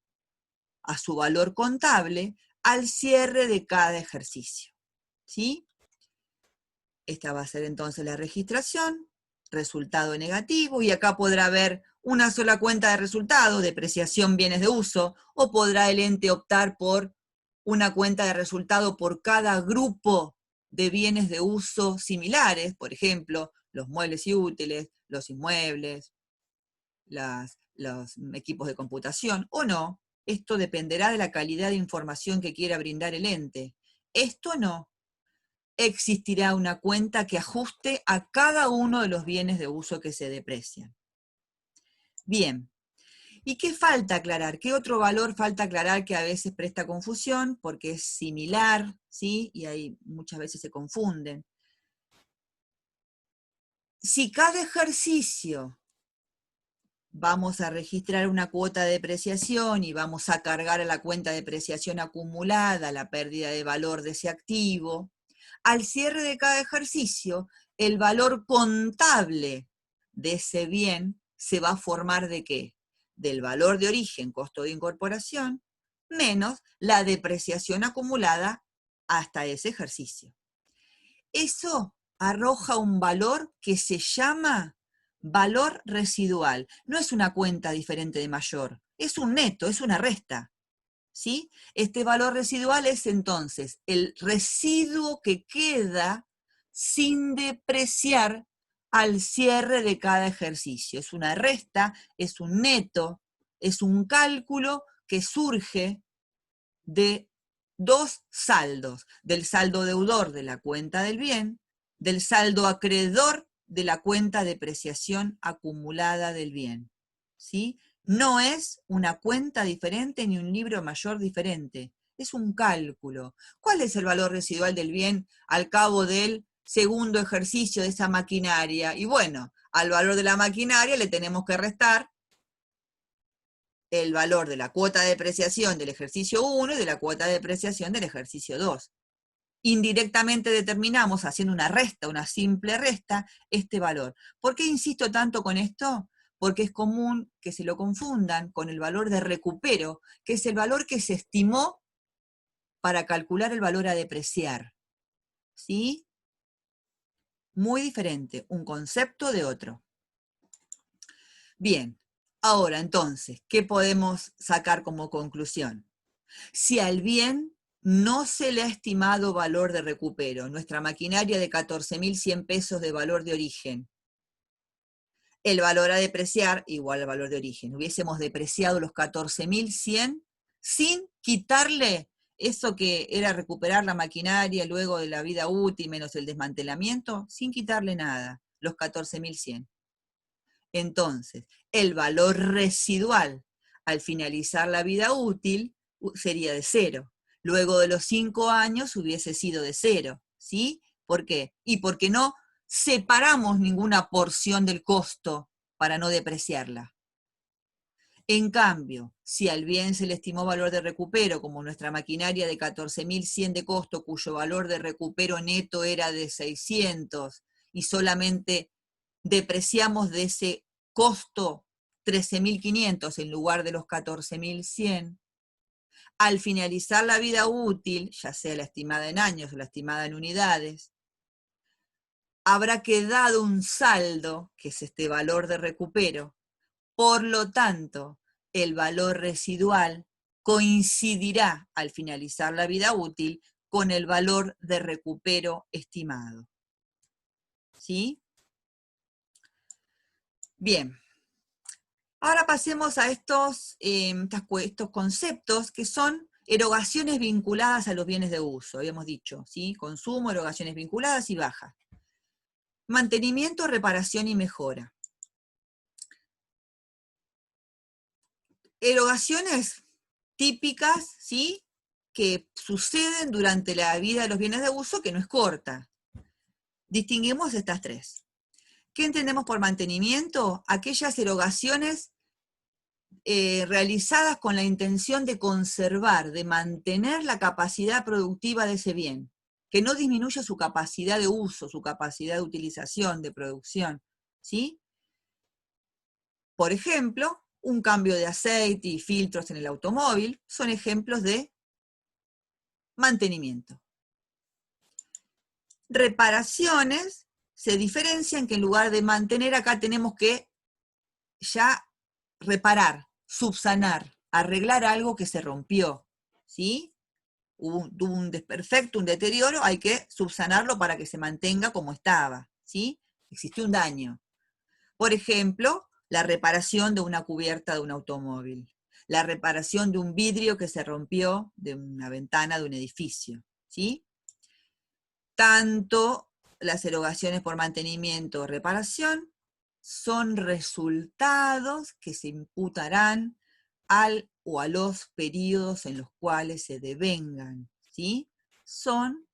a su valor contable al cierre de cada ejercicio, ¿sí? Esta va a ser entonces la registración, resultado negativo, y acá podrá haber una sola cuenta de resultado, depreciación bienes de uso, o podrá el ente optar por una cuenta de resultado por cada grupo de bienes de uso similares, por ejemplo, los muebles y útiles, los inmuebles, los equipos de computación, o no. Esto dependerá de la calidad de información que quiera brindar el ente. Esto no. Existirá una cuenta que ajuste a cada uno de los bienes de uso que se deprecian. Bien, ¿y qué falta aclarar? ¿Qué otro valor falta aclarar que a veces presta confusión porque es similar, ¿sí? Y ahí muchas veces se confunden. Si cada ejercicio vamos a registrar una cuota de depreciación y vamos a cargar a la cuenta de depreciación acumulada la pérdida de valor de ese activo, al cierre de cada ejercicio, el valor contable de ese bien se va a formar ¿de qué? Del valor de origen, costo de incorporación, menos la depreciación acumulada hasta ese ejercicio. Eso arroja un valor que se llama valor residual. No es una cuenta diferente de mayor, es un neto, es una resta, ¿sí? Este valor residual es entonces el residuo que queda sin depreciar al cierre de cada ejercicio. Es una resta, es un neto, es un cálculo que surge de dos saldos: del saldo deudor de la cuenta del bien, del saldo acreedor de la cuenta de depreciación acumulada del bien, ¿sí? No es una cuenta diferente ni un libro mayor diferente, es un cálculo. ¿Cuál es el valor residual del bien al cabo del segundo ejercicio de esa maquinaria? Y bueno, al valor de la maquinaria le tenemos que restar el valor de la cuota de depreciación del ejercicio 1 y de la cuota de depreciación del ejercicio 2. Indirectamente determinamos, haciendo una resta, una simple resta, este valor. ¿Por qué insisto tanto con esto? Porque es común que se lo confundan con el valor de recupero, que es el valor que se estimó para calcular el valor a depreciar, ¿sí? Muy diferente, un concepto de otro. Bien, ahora entonces, ¿qué podemos sacar como conclusión? Si al bien no se le ha estimado valor de recupero. Nuestra maquinaria de 14.100 pesos de valor de origen. El valor a depreciar igual al valor de origen. Hubiésemos depreciado los 14.100 sin quitarle eso que era recuperar la maquinaria luego de la vida útil menos el desmantelamiento, sin quitarle nada, los 14.100. Entonces, el valor residual al finalizar la vida útil sería de 0. Luego de los 5 años hubiese sido de 0, ¿sí? ¿Por qué? Y porque no separamos ninguna porción del costo para no depreciarla. En cambio, si al bien se le estimó valor de recupero, como nuestra maquinaria de 14.100 de costo, cuyo valor de recupero neto era de 600, y solamente depreciamos de ese costo 13.500 en lugar de los 14.100, al finalizar la vida útil, ya sea la estimada en años o la estimada en unidades, habrá quedado un saldo, que es este valor de recupero. Por lo tanto, el valor residual coincidirá al finalizar la vida útil con el valor de recupero estimado. ¿Sí? Bien. Ahora pasemos a estos conceptos que son erogaciones vinculadas a los bienes de uso. Habíamos dicho, ¿sí? Consumo, erogaciones vinculadas y bajas. Mantenimiento, reparación y mejora. Erogaciones típicas, ¿sí? Que suceden durante la vida de los bienes de uso, que no es corta. Distinguimos estas tres. ¿Qué entendemos por mantenimiento? Aquellas erogaciones realizadas con la intención de conservar, de mantener la capacidad productiva de ese bien, que no disminuya su capacidad de uso, su capacidad de utilización, de producción, ¿sí? Por ejemplo, un cambio de aceite y filtros en el automóvil son ejemplos de mantenimiento. Reparaciones se diferencian que en lugar de mantener, acá tenemos que ya reparar, subsanar, arreglar algo que se rompió, ¿sí? Hubo un desperfecto, un deterioro, hay que subsanarlo para que se mantenga como estaba, ¿sí? Existió un daño. Por ejemplo, la reparación de una cubierta de un automóvil, la reparación de un vidrio que se rompió de una ventana de un edificio, ¿sí? Tanto las erogaciones por mantenimiento o reparación son resultados que se imputarán al o a los periodos en los cuales se devengan, ¿sí? Son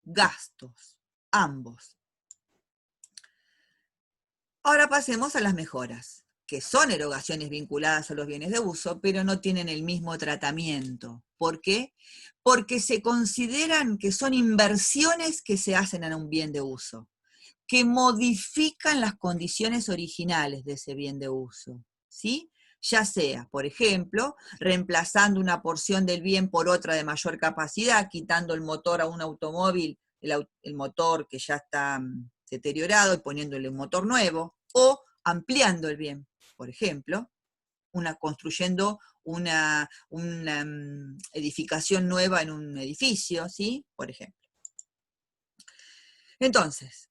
gastos, ambos. Ahora pasemos a las mejoras, que son erogaciones vinculadas a los bienes de uso, pero no tienen el mismo tratamiento. ¿Por qué? Porque se consideran que son inversiones que se hacen en un bien de uso, que modifican las condiciones originales de ese bien de uso, ¿sí? Ya sea, por ejemplo, reemplazando una porción del bien por otra de mayor capacidad, quitando el motor a un automóvil, el motor que ya está deteriorado y poniéndole un motor nuevo, o ampliando el bien, por ejemplo, construyendo una edificación nueva en un edificio, ¿sí? Por ejemplo. Entonces,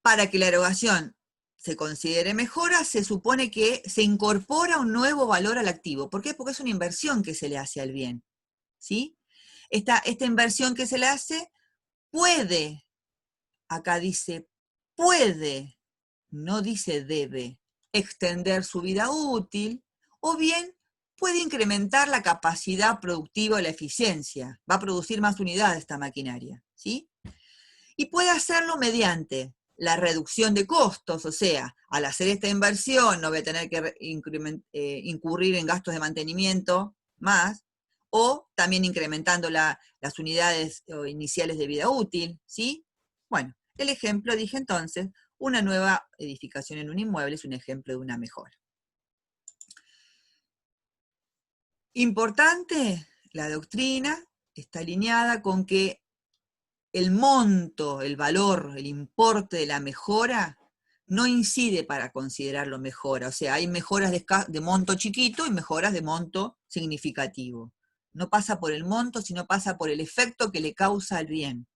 para que la erogación se considere mejora, se supone que se incorpora un nuevo valor al activo. ¿Por qué? Porque es una inversión que se le hace al bien, ¿sí? Esta inversión que se le hace puede, acá dice puede, no dice debe, extender su vida útil, o bien puede incrementar la capacidad productiva o la eficiencia. Va a producir más unidades esta maquinaria, ¿sí? Y puede hacerlo mediante la reducción de costos, o sea, al hacer esta inversión no voy a tener que incurrir en gastos de mantenimiento más, o también incrementando las unidades iniciales de vida útil, ¿sí? Bueno, el ejemplo, dije entonces, una nueva edificación en un inmueble es un ejemplo de una mejora. Importante, la doctrina está alineada con que el monto, el valor, el importe de la mejora no incide para considerarlo mejora. O sea, hay mejoras de monto chiquito y mejoras de monto significativo. No pasa por el monto, sino pasa por el efecto que le causa al bien.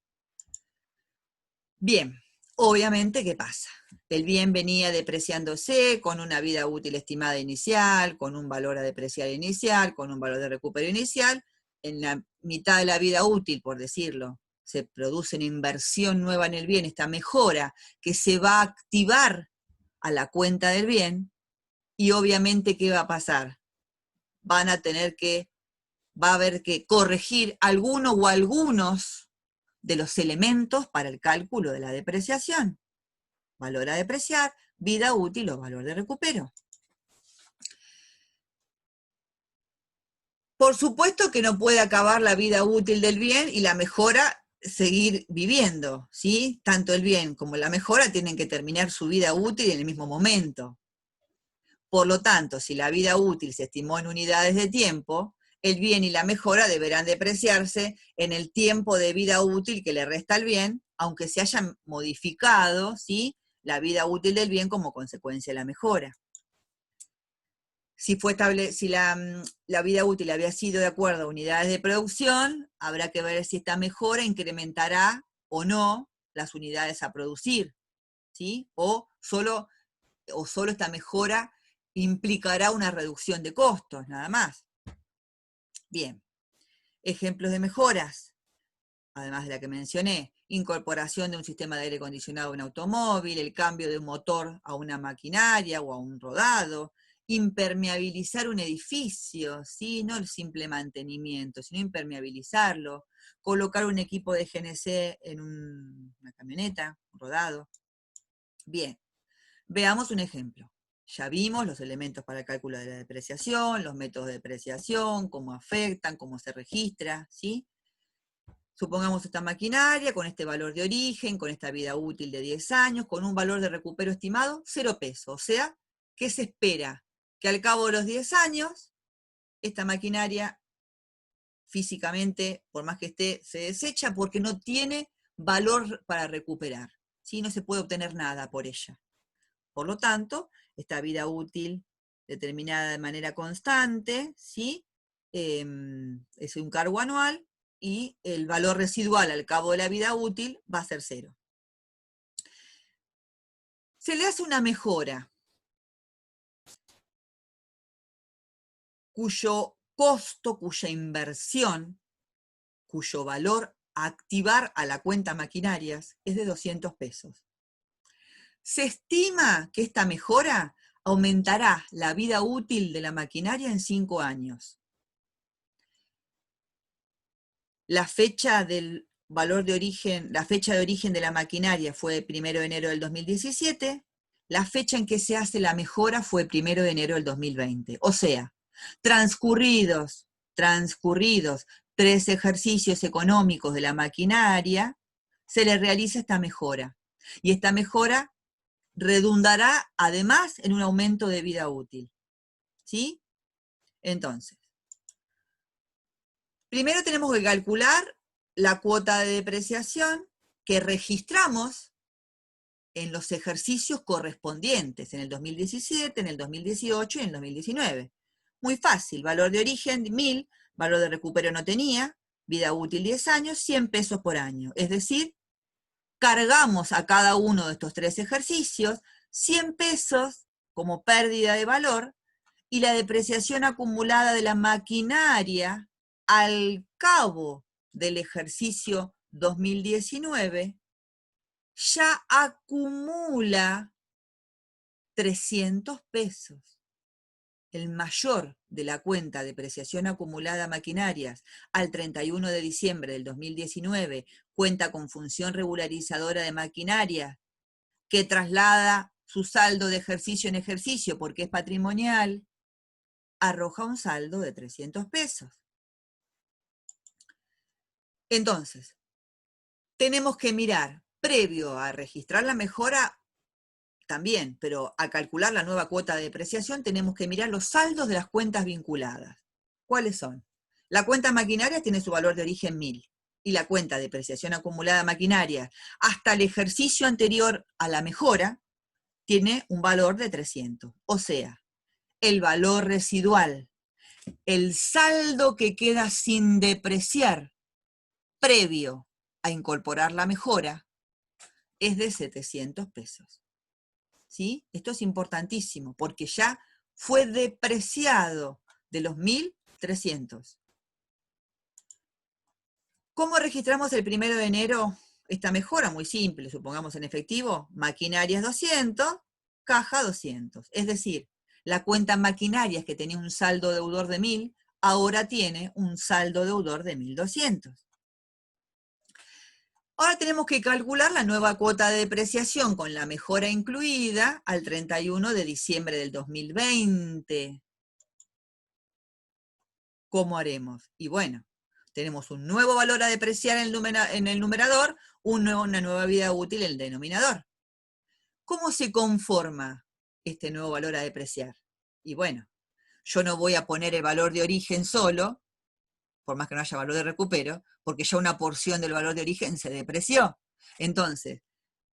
Bien, obviamente, ¿qué pasa? El bien venía depreciándose con una vida útil estimada inicial, con un valor a depreciar inicial, con un valor de recupero inicial. En la mitad de la vida útil, por decirlo, se produce una inversión nueva en el bien, esta mejora que se va a activar a la cuenta del bien, y obviamente, ¿qué va a pasar? Va a haber que corregir alguno o algunos de los elementos para el cálculo de la depreciación. Valor a depreciar, vida útil o valor de recupero. Por supuesto que no puede acabar la vida útil del bien y la mejora seguir viviendo, ¿sí? Tanto el bien como la mejora tienen que terminar su vida útil en el mismo momento. Por lo tanto, si la vida útil se estimó en unidades de tiempo, el bien y la mejora deberán depreciarse en el tiempo de vida útil que le resta al bien, aunque se haya modificado, ¿sí?, la vida útil del bien como consecuencia de la mejora. Si la vida útil había sido de acuerdo a unidades de producción, habrá que ver si esta mejora incrementará o no las unidades a producir, ¿sí? O solo esta mejora implicará una reducción de costos, nada más. Bien, ejemplos de mejoras, además de la que mencioné: incorporación de un sistema de aire acondicionado a un automóvil, el cambio de un motor a una maquinaria o a un rodado, impermeabilizar un edificio, ¿sí? No el simple mantenimiento, sino impermeabilizarlo, colocar un equipo de GNC en una camioneta, un rodado. Bien, veamos un ejemplo. Ya vimos los elementos para el cálculo de la depreciación, los métodos de depreciación, cómo afectan, cómo se registra, ¿sí? Supongamos esta maquinaria con este valor de origen, con esta vida útil de 10 años, con un valor de recupero estimado 0 pesos. O sea, ¿qué se espera? Que al cabo de los 10 años, esta maquinaria físicamente, por más que esté, se desecha porque no tiene valor para recuperar, ¿sí? No se puede obtener nada por ella. Por lo tanto, esta vida útil determinada de manera constante, ¿sí? Es un cargo anual, y el valor residual al cabo de la vida útil va a ser 0. Se le hace una mejora cuyo costo, cuya inversión, cuyo valor a activar a la cuenta maquinarias es de 200 pesos. Se estima que esta mejora aumentará la vida útil de la maquinaria en 5 años. La fecha del valor de origen, la fecha de origen de la maquinaria fue 1 de enero del 2017, la fecha en que se hace la mejora fue 1 de enero del 2020. O sea, transcurridos 3 ejercicios económicos de la maquinaria, se le realiza esta mejora. Y esta mejora redundará además en un aumento de vida útil. ¿Sí? Entonces, primero tenemos que calcular la cuota de depreciación que registramos en los ejercicios correspondientes, en el 2017, en el 2018 y en el 2019. Muy fácil: valor de origen 1000, valor de recupero no tenía, vida útil 10 años, 100 pesos por año. Es decir, cargamos a cada uno de estos 3 ejercicios 100 pesos como pérdida de valor, y la depreciación acumulada de la maquinaria al cabo del ejercicio 2019 ya acumula 300 pesos. El mayor de la cuenta de depreciación acumulada a maquinarias al 31 de diciembre del 2019, cuenta con función regularizadora de maquinaria, que traslada su saldo de ejercicio en ejercicio porque es patrimonial, arroja un saldo de 300 pesos. Entonces, tenemos que mirar, previo a registrar la mejora también, pero a calcular la nueva cuota de depreciación, tenemos que mirar los saldos de las cuentas vinculadas. ¿Cuáles son? La cuenta maquinaria tiene su valor de origen 1000, y la cuenta de depreciación acumulada maquinaria hasta el ejercicio anterior a la mejora tiene un valor de 300. O sea, el valor residual el saldo que queda sin depreciar previo a incorporar la mejora es de 700 pesos. ¿Sí? Esto es importantísimo porque ya fue depreciado de los 1.300. ¿Cómo registramos el 1 de enero esta mejora? Muy simple, supongamos en efectivo, maquinarias 200, caja 200. Es decir, la cuenta maquinarias que tenía un saldo deudor de 1.000, ahora tiene un saldo deudor de 1.200. Ahora tenemos que calcular la nueva cuota de depreciación con la mejora incluida al 31 de diciembre del 2020. ¿Cómo haremos? Y bueno, tenemos un nuevo valor a depreciar en el numerador, una nueva vida útil en el denominador. ¿Cómo se conforma este nuevo valor a depreciar? Y bueno, yo no voy a poner el valor de origen solo, por más que no haya valor de recupero, porque ya una porción del valor de origen se depreció. Entonces,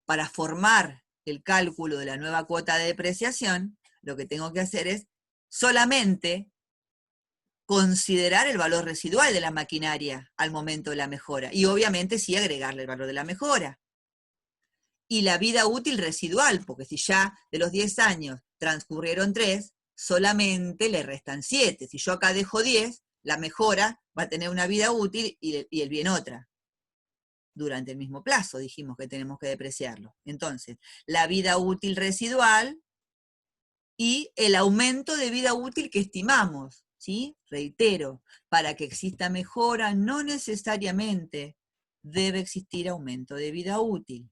para formar el cálculo de la nueva cuota de depreciación, lo que tengo que hacer es solamente considerar el valor residual de la maquinaria al momento de la mejora. Y obviamente sí agregarle el valor de la mejora. Y la vida útil residual, porque si ya de los 10 años transcurrieron 3, solamente le restan 7. Si yo acá dejo 10, la mejora va a tener una vida útil y el bien otra. Durante el mismo plazo dijimos que tenemos que depreciarlo. Entonces, la vida útil residual y el aumento de vida útil que estimamos. ¿Sí? Reitero, para que exista mejora no necesariamente debe existir aumento de vida útil.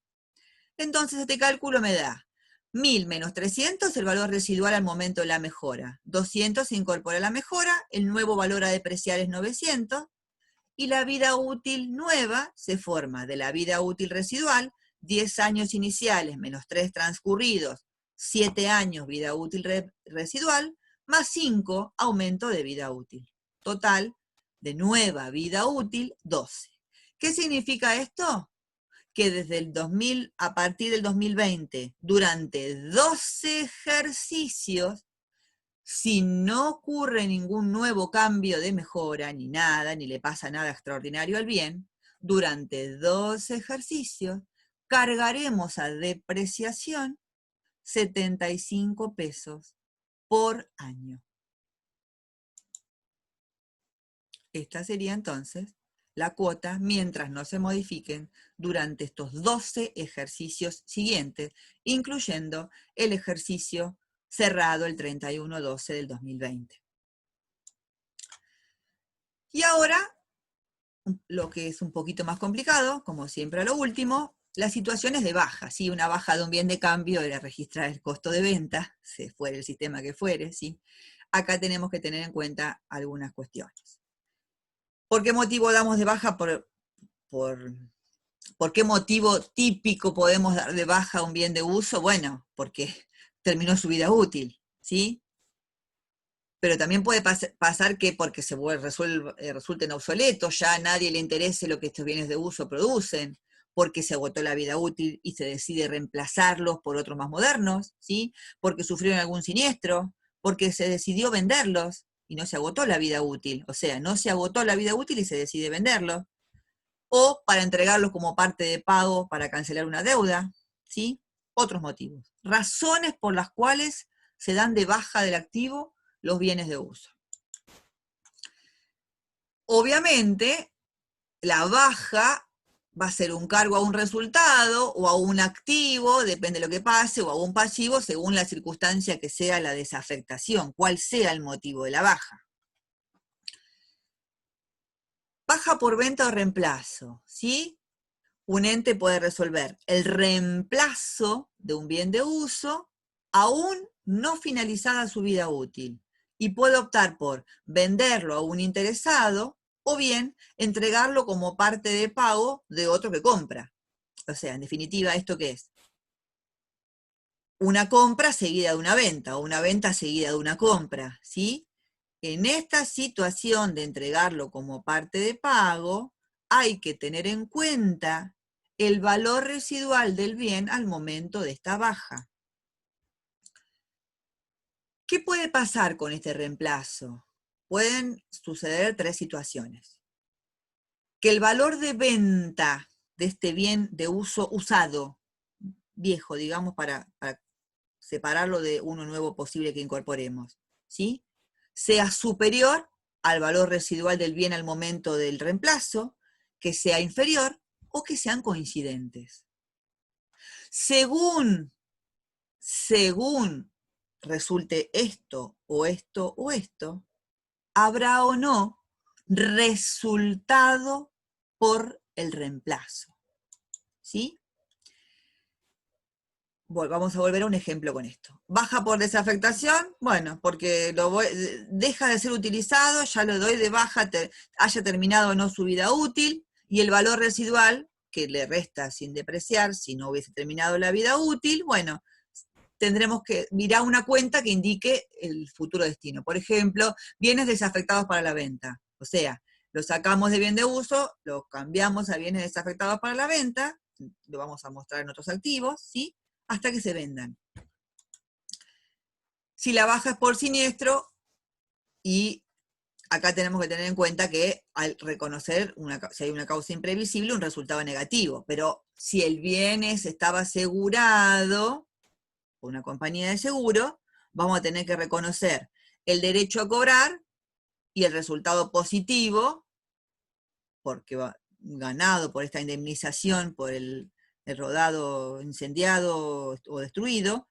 Entonces este cálculo me da 1.000 menos 300, el valor residual al momento de la mejora. 200 se incorpora la mejora, el nuevo valor a depreciar es 900, y la vida útil nueva se forma de la vida útil residual, 10 años iniciales menos 3 transcurridos, 7 años vida útil residual, más 5 aumento de vida útil. Total de nueva vida útil, 12. ¿Qué significa esto? Que desde el 2000, a partir del 2020, durante 12 ejercicios, si no ocurre ningún nuevo cambio de mejora, ni nada, ni le pasa nada extraordinario al bien, durante 12 ejercicios cargaremos a depreciación 75 pesos por año. Esta sería entonces la cuota mientras no se modifiquen durante estos 12 ejercicios siguientes, incluyendo el ejercicio cerrado el 31/12 del 2020. Y ahora, lo que es un poquito más complicado, como siempre a lo último, las situaciones de baja. ¿Sí? Una baja de un bien de cambio era registrar el costo de venta, se fuera el sistema que fuere. ¿Sí? Acá tenemos que tener en cuenta algunas cuestiones. ¿Por qué motivo damos de baja? ¿Por qué motivo típico podemos dar de baja un bien de uso? Bueno, porque terminó su vida útil, ¿sí? Pero también puede pasar que porque se resulten obsoletos, ya a nadie le interese lo que estos bienes de uso producen, porque se agotó la vida útil y se decide reemplazarlos por otros más modernos, ¿sí? Porque sufrieron algún siniestro, porque se decidió venderlos y no se agotó la vida útil. O sea, no se agotó la vida útil y se decide venderlos. O para entregarlos como parte de pago para cancelar una deuda, ¿sí? Otros motivos. Razones por las cuales se dan de baja del activo los bienes de uso. Obviamente, la baja va a ser un cargo a un resultado o a un activo, depende de lo que pase, o a un pasivo, según la circunstancia que sea la desafectación, cuál sea el motivo de la baja. Baja por venta o reemplazo, ¿sí? Un ente puede resolver el reemplazo de un bien de uso aún no finalizada su vida útil y puede optar por venderlo a un interesado o bien entregarlo como parte de pago de otro que compra. O sea, en definitiva, ¿esto qué es? Una compra seguida de una venta o una venta seguida de una compra, ¿sí? En esta situación de entregarlo como parte de pago, hay que tener en cuenta el valor residual del bien al momento de esta baja. ¿Qué puede pasar con este reemplazo? pueden suceder tres situaciones. Que el valor de venta de este bien de uso usado, viejo, digamos, para separarlo de uno nuevo posible que incorporemos, ¿sí?, sea superior al valor residual del bien al momento del reemplazo, que sea inferior o que sean coincidentes. Según resulte esto o esto o esto, habrá o no resultado por el reemplazo, ¿sí? Vamos a volver a un ejemplo con esto. Baja por desafectación, bueno, porque deja de ser utilizado, ya lo doy de baja, haya terminado o no su vida útil, y el valor residual, que le resta sin depreciar, si no hubiese terminado la vida útil, bueno, tendremos que mirar una cuenta que indique el futuro destino. Por ejemplo, bienes desafectados para la venta. O sea, lo sacamos de bien de uso, lo cambiamos a bienes desafectados para la venta, lo vamos a mostrar en otros activos, ¿sí?, hasta que se vendan. Si la baja es por siniestro, y acá tenemos que tener en cuenta que al reconocer si hay una causa imprevisible, un resultado negativo, pero si el bien estaba asegurado por una compañía de seguro, vamos a tener que reconocer el derecho a cobrar y el resultado positivo, porque ganado por esta indemnización por el rodado incendiado o destruido,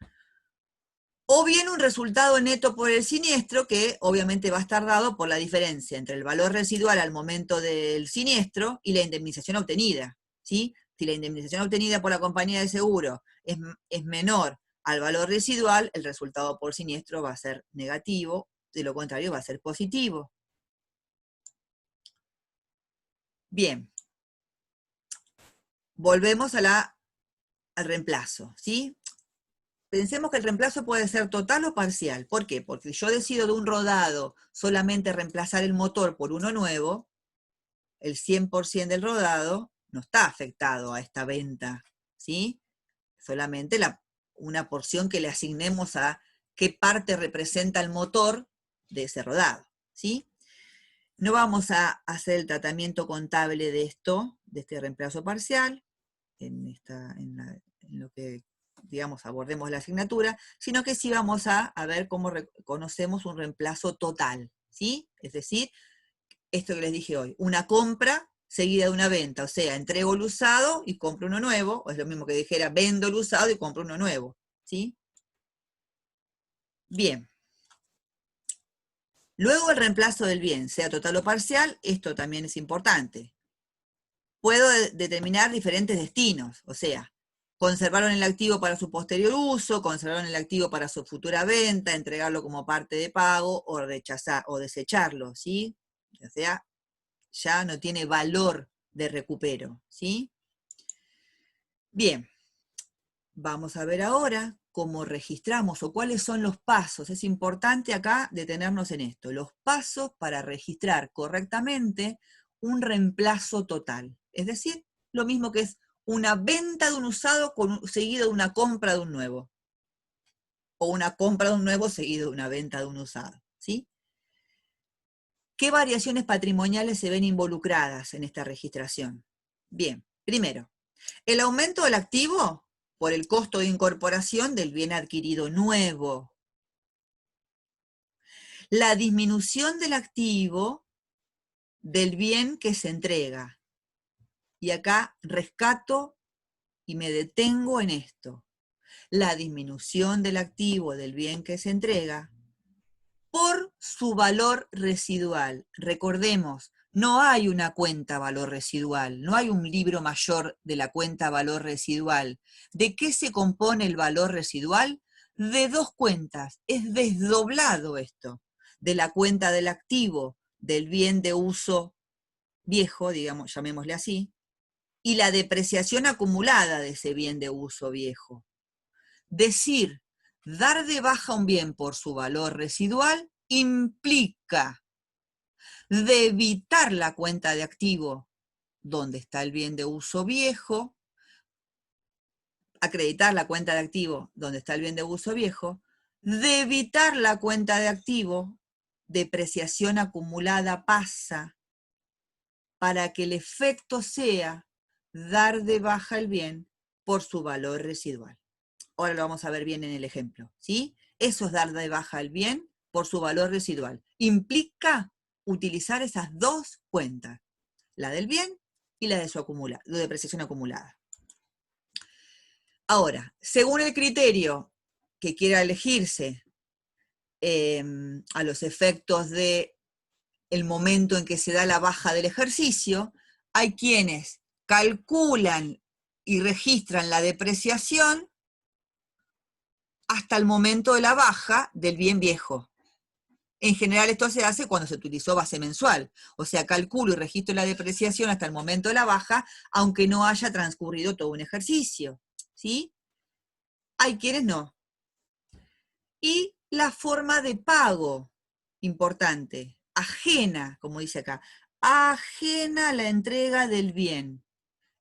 o bien un resultado neto por el siniestro, que obviamente va a estar dado por la diferencia entre el valor residual al momento del siniestro y la indemnización obtenida, ¿sí? Si la indemnización obtenida por la compañía de seguro es menor al valor residual, el resultado por siniestro va a ser negativo, de lo contrario va a ser positivo. Bien. Volvemos al reemplazo, ¿sí? Pensemos que el reemplazo puede ser total o parcial. ¿Por qué? Porque si yo decido de un rodado solamente reemplazar el motor por uno nuevo, el 100% del rodado no está afectado a esta venta, ¿sí? Solamente una porción que le asignemos a qué parte representa el motor de ese rodado, ¿sí? No vamos a hacer el tratamiento contable de esto, de este reemplazo parcial, en lo que, digamos, abordemos la asignatura, sino que sí vamos a ver cómo reconocemos un reemplazo total, ¿sí? Es decir, esto que les dije hoy, una compra seguida de una venta, o sea, entrego el usado y compro uno nuevo, o es lo mismo que dijera, vendo el usado y compro uno nuevo, ¿sí? Bien. Luego el reemplazo del bien, sea total o parcial, esto también es importante. Puedo determinar diferentes destinos, o sea, conservarlo en el activo para su posterior uso, conservarlo en el activo para su futura venta, entregarlo como parte de pago o rechazar o desecharlo, ¿sí? O sea, ya no tiene valor de recupero, ¿sí? Bien, vamos a ver ahora cómo registramos o cuáles son los pasos. Es importante acá detenernos en esto, los pasos para registrar correctamente un reemplazo total. Es decir, lo mismo que es una venta de un usado seguido de una compra de un nuevo. O una compra de un nuevo seguido de una venta de un usado, ¿sí? ¿Qué variaciones patrimoniales se ven involucradas en esta registración? Bien, primero, el aumento del activo por el costo de incorporación del bien adquirido nuevo. La disminución del activo del bien que se entrega. Y acá rescato y me detengo en esto. La disminución del activo del bien que se entrega por su valor residual. Recordemos, no hay una cuenta valor residual, no hay un libro mayor de la cuenta valor residual. ¿De qué se compone el valor residual? De dos cuentas, es desdoblado esto, de la cuenta del activo, del bien de uso viejo, digamos, llamémosle así, y la depreciación acumulada de ese bien de uso viejo. Decir, dar de baja un bien por su valor residual implica debitar la cuenta de activo donde está el bien de uso viejo, acreditar la cuenta de activo donde está el bien de uso viejo, debitar la cuenta de activo depreciación acumulada pasa para que el efecto sea dar de baja el bien por su valor residual. Ahora lo vamos a ver bien en el ejemplo, ¿sí? Eso es dar de baja el bien por su valor residual. Implica utilizar esas dos cuentas, la del bien y la de su depreciación acumulada. Ahora, según el criterio que quiera elegirse a los efectos de el momento en que se da la baja del ejercicio, hay quienes calculan y registran la depreciación hasta el momento de la baja del bien viejo. En general esto se hace cuando se utilizó base mensual, o sea, calculo y registro la depreciación hasta el momento de la baja, aunque no haya transcurrido todo un ejercicio, ¿sí? Hay quienes no. Y la forma de pago, importante, ajena, como dice acá, ajena a la entrega del bien.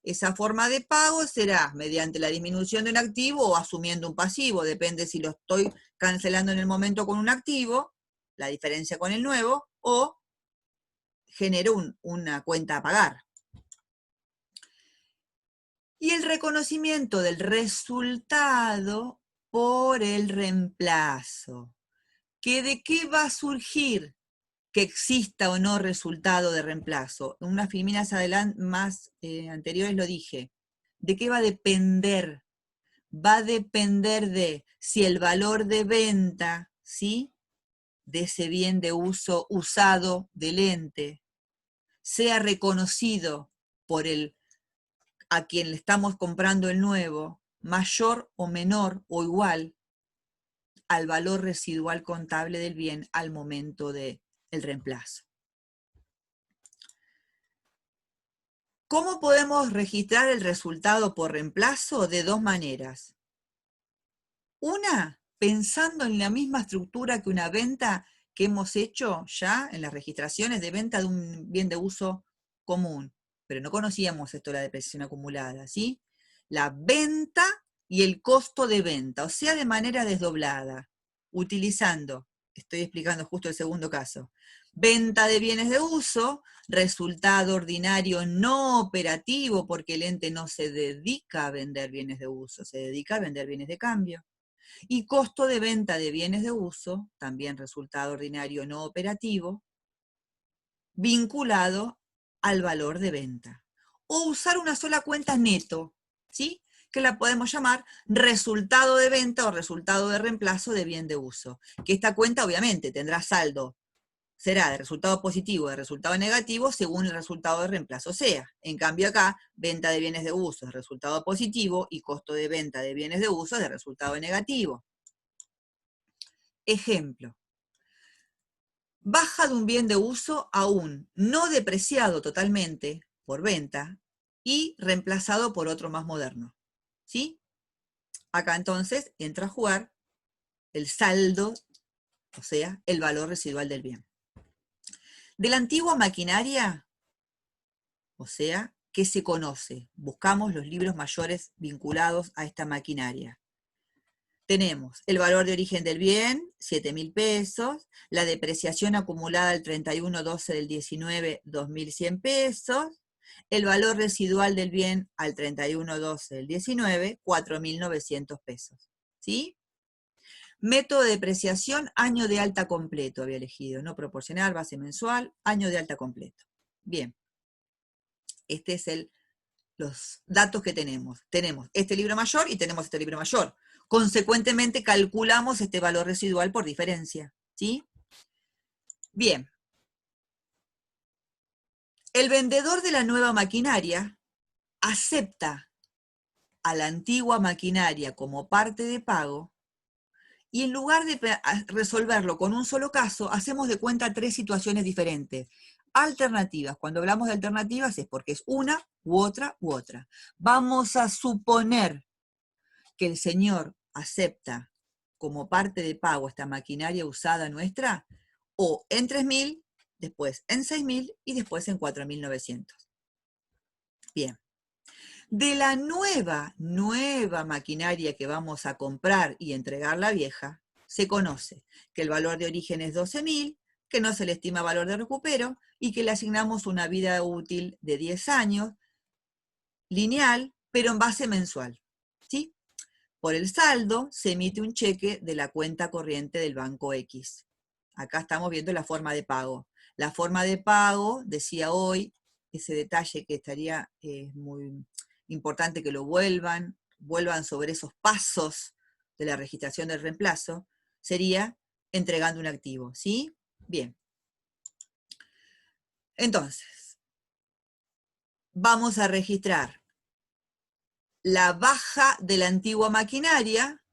Esa forma de pago será mediante la disminución de un activo o asumiendo un pasivo, depende si lo estoy cancelando en el momento con un activo, la diferencia con el nuevo, o genero una cuenta a pagar. Y el reconocimiento del resultado por el reemplazo. ¿Que de qué va a surgir que exista o no resultado de reemplazo? En unas filminas más anteriores lo dije. ¿De qué va a depender? Va a depender de si el valor de venta, ¿sí?, de ese bien de uso usado del ente sea reconocido por a quien le estamos comprando el nuevo, mayor o menor o igual al valor residual contable del bien al momento del reemplazo. ¿Cómo podemos registrar el resultado por reemplazo? De dos maneras. Una, pensando en la misma estructura que una venta que hemos hecho ya en las registraciones de venta de un bien de uso común, pero no conocíamos esto de la depreciación acumulada, ¿sí? La venta y el costo de venta, o sea, de manera desdoblada, utilizando, estoy explicando justo el segundo caso, venta de bienes de uso, resultado ordinario no operativo, porque el ente no se dedica a vender bienes de uso, se dedica a vender bienes de cambio. Y costo de venta de bienes de uso, también resultado ordinario no operativo, vinculado al valor de venta. O usar una sola cuenta neto, ¿sí?, que la podemos llamar resultado de venta o resultado de reemplazo de bien de uso. Que esta cuenta obviamente tendrá saldo, será de resultado positivo o de resultado negativo según el resultado de reemplazo sea. En cambio acá, venta de bienes de uso es resultado positivo y costo de venta de bienes de uso es de resultado negativo. Ejemplo. Baja de un bien de uso aún no depreciado totalmente por venta y reemplazado por otro más moderno, ¿sí? Acá entonces entra a jugar el saldo, o sea, el valor residual del bien. De la antigua maquinaria, o sea, ¿qué se conoce? Buscamos los libros mayores vinculados a esta maquinaria. Tenemos el valor de origen del bien, 7.000 pesos, la depreciación acumulada al 31/12 del 19, 2.100 pesos, el valor residual del bien al 31/12 del 19, 4.900 pesos. ¿Sí? Método de depreciación, año de alta completo había elegido, no proporcional, base mensual, año de alta completo. Bien, este es los datos que tenemos. Tenemos este libro mayor y tenemos este libro mayor. Consecuentemente, calculamos este valor residual por diferencia, ¿sí? Bien. El vendedor de la nueva maquinaria acepta a la antigua maquinaria como parte de pago y en lugar de resolverlo con un solo caso, hacemos de cuenta tres situaciones diferentes. Alternativas. Cuando hablamos de alternativas es porque es una u otra u otra. Vamos a suponer que el señor acepta como parte de pago esta maquinaria usada nuestra, o en 3.000, después en 6.000 y después en 4.900. Bien. De la nueva maquinaria que vamos a comprar y entregar la vieja, se conoce que el valor de origen es 12.000, que no se le estima valor de recupero y que le asignamos una vida útil de 10 años, lineal, pero en base mensual, ¿sí? Por el saldo se emite un cheque de la cuenta corriente del banco X. Acá estamos viendo la forma de pago. La forma de pago, decía hoy, ese detalle que estaría muy importante que lo vuelvan sobre esos pasos de la registración del reemplazo, sería entregando un activo, ¿sí? Bien. Entonces, vamos a registrar la baja de la antigua maquinaria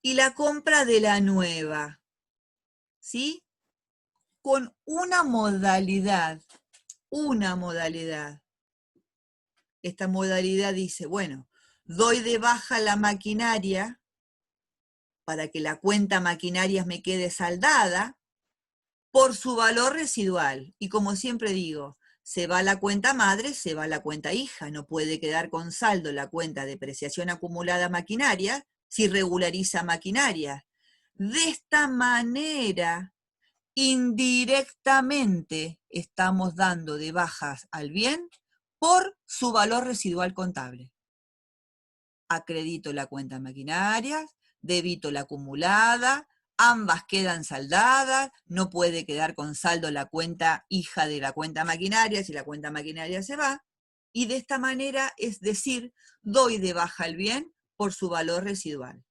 y la compra de la nueva, ¿sí? Con una modalidad. Esta modalidad dice, bueno, doy de baja la maquinaria para que la cuenta maquinarias me quede saldada por su valor residual. Y como siempre digo, se va la cuenta madre, se va la cuenta hija. No puede quedar con saldo la cuenta de depreciación acumulada maquinaria si regulariza maquinaria. De esta manera, indirectamente estamos dando de bajas al bien por su valor residual contable. Acredito la cuenta maquinarias, debito la acumulada, ambas quedan saldadas, no puede quedar con saldo la cuenta hija de la cuenta maquinaria si la cuenta maquinaria se va, y de esta manera, es decir, doy de baja el bien por su valor residual.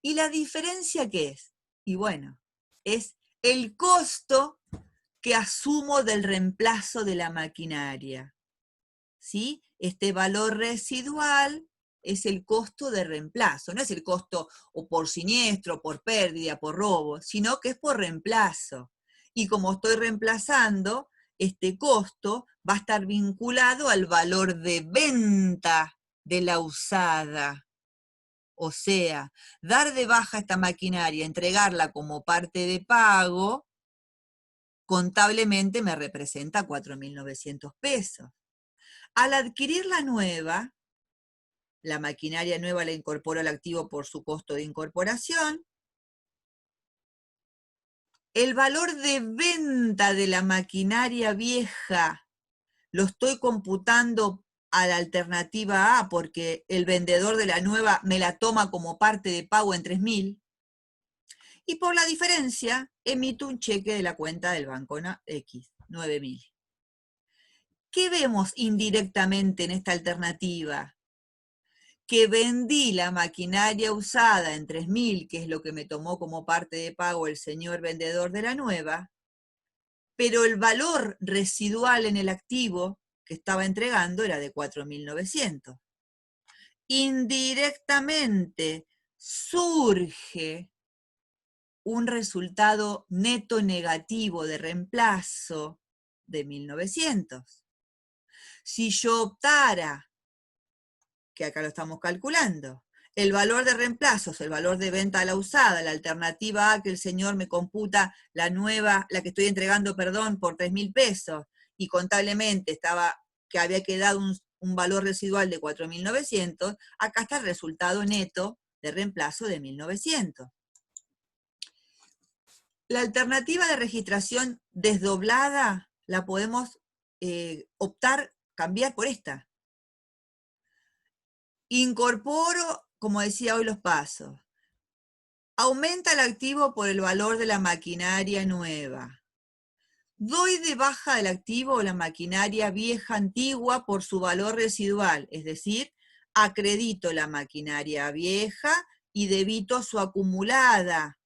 ¿Y la diferencia qué es? Y bueno, es el costo que asumo del reemplazo de la maquinaria, ¿sí? Este valor residual es el costo de reemplazo, no es el costo o por siniestro, por pérdida, por robo, sino que es por reemplazo. Y como estoy reemplazando, este costo va a estar vinculado al valor de venta de la usada. O sea, dar de baja esta maquinaria, entregarla como parte de pago, contablemente me representa 4.900 pesos. Al adquirir la nueva, la maquinaria nueva la incorporo al activo por su costo de incorporación, el valor de venta de la maquinaria vieja lo estoy computando a la alternativa A porque el vendedor de la nueva me la toma como parte de pago en 3.000 y por la diferencia emito un cheque de la cuenta del banco X, 9.000. ¿Qué vemos indirectamente en esta alternativa? Que vendí la maquinaria usada en 3.000, que es lo que me tomó como parte de pago el señor vendedor de la nueva, pero el valor residual en el activo que estaba entregando era de 4.900. Indirectamente surge un resultado neto negativo de reemplazo de 1.900. Si yo optara, que acá lo estamos calculando, el valor de reemplazos, el valor de venta a la usada, la alternativa A que el señor me computa la nueva, la que estoy entregando, perdón, por 3.000 pesos, y contablemente estaba, que había quedado un valor residual de 4.900, acá está el resultado neto de reemplazo de 1.900. La alternativa de registración desdoblada la podemos optar, cambiar por esta. Incorporo, como decía hoy, los pasos. Aumenta el activo por el valor de la maquinaria nueva. Doy de baja del activo o la maquinaria vieja antigua por su valor residual, es decir, acredito la maquinaria vieja y debito su acumulada,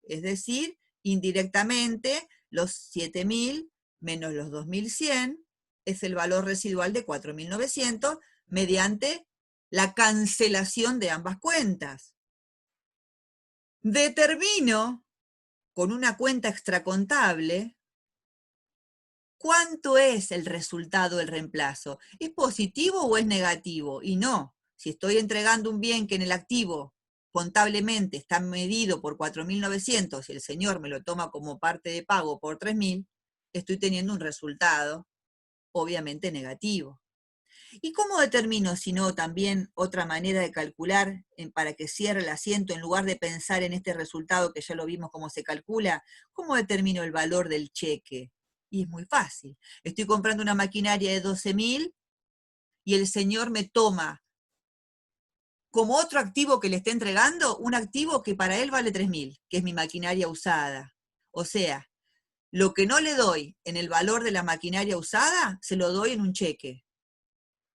es decir, indirectamente los 7.000 menos los 2.100 es el valor residual de 4.900 mediante la cancelación de ambas cuentas. Determino con una cuenta extracontable cuánto es el resultado del reemplazo. ¿Es positivo o es negativo? Y no, si estoy entregando un bien que en el activo contablemente está medido por 4.900 y el señor me lo toma como parte de pago por 3.000, estoy teniendo un resultado obviamente negativo. ¿Y cómo determino, si no, también otra manera de calcular para que cierre el asiento, en lugar de pensar en este resultado que ya lo vimos cómo se calcula? ¿Cómo determino el valor del cheque? Y es muy fácil. Estoy comprando una maquinaria de 12.000 y el señor me toma como otro activo que le está entregando, un activo que para él vale 3.000, que es mi maquinaria usada. O sea, lo que no le doy en el valor de la maquinaria usada, se lo doy en un cheque.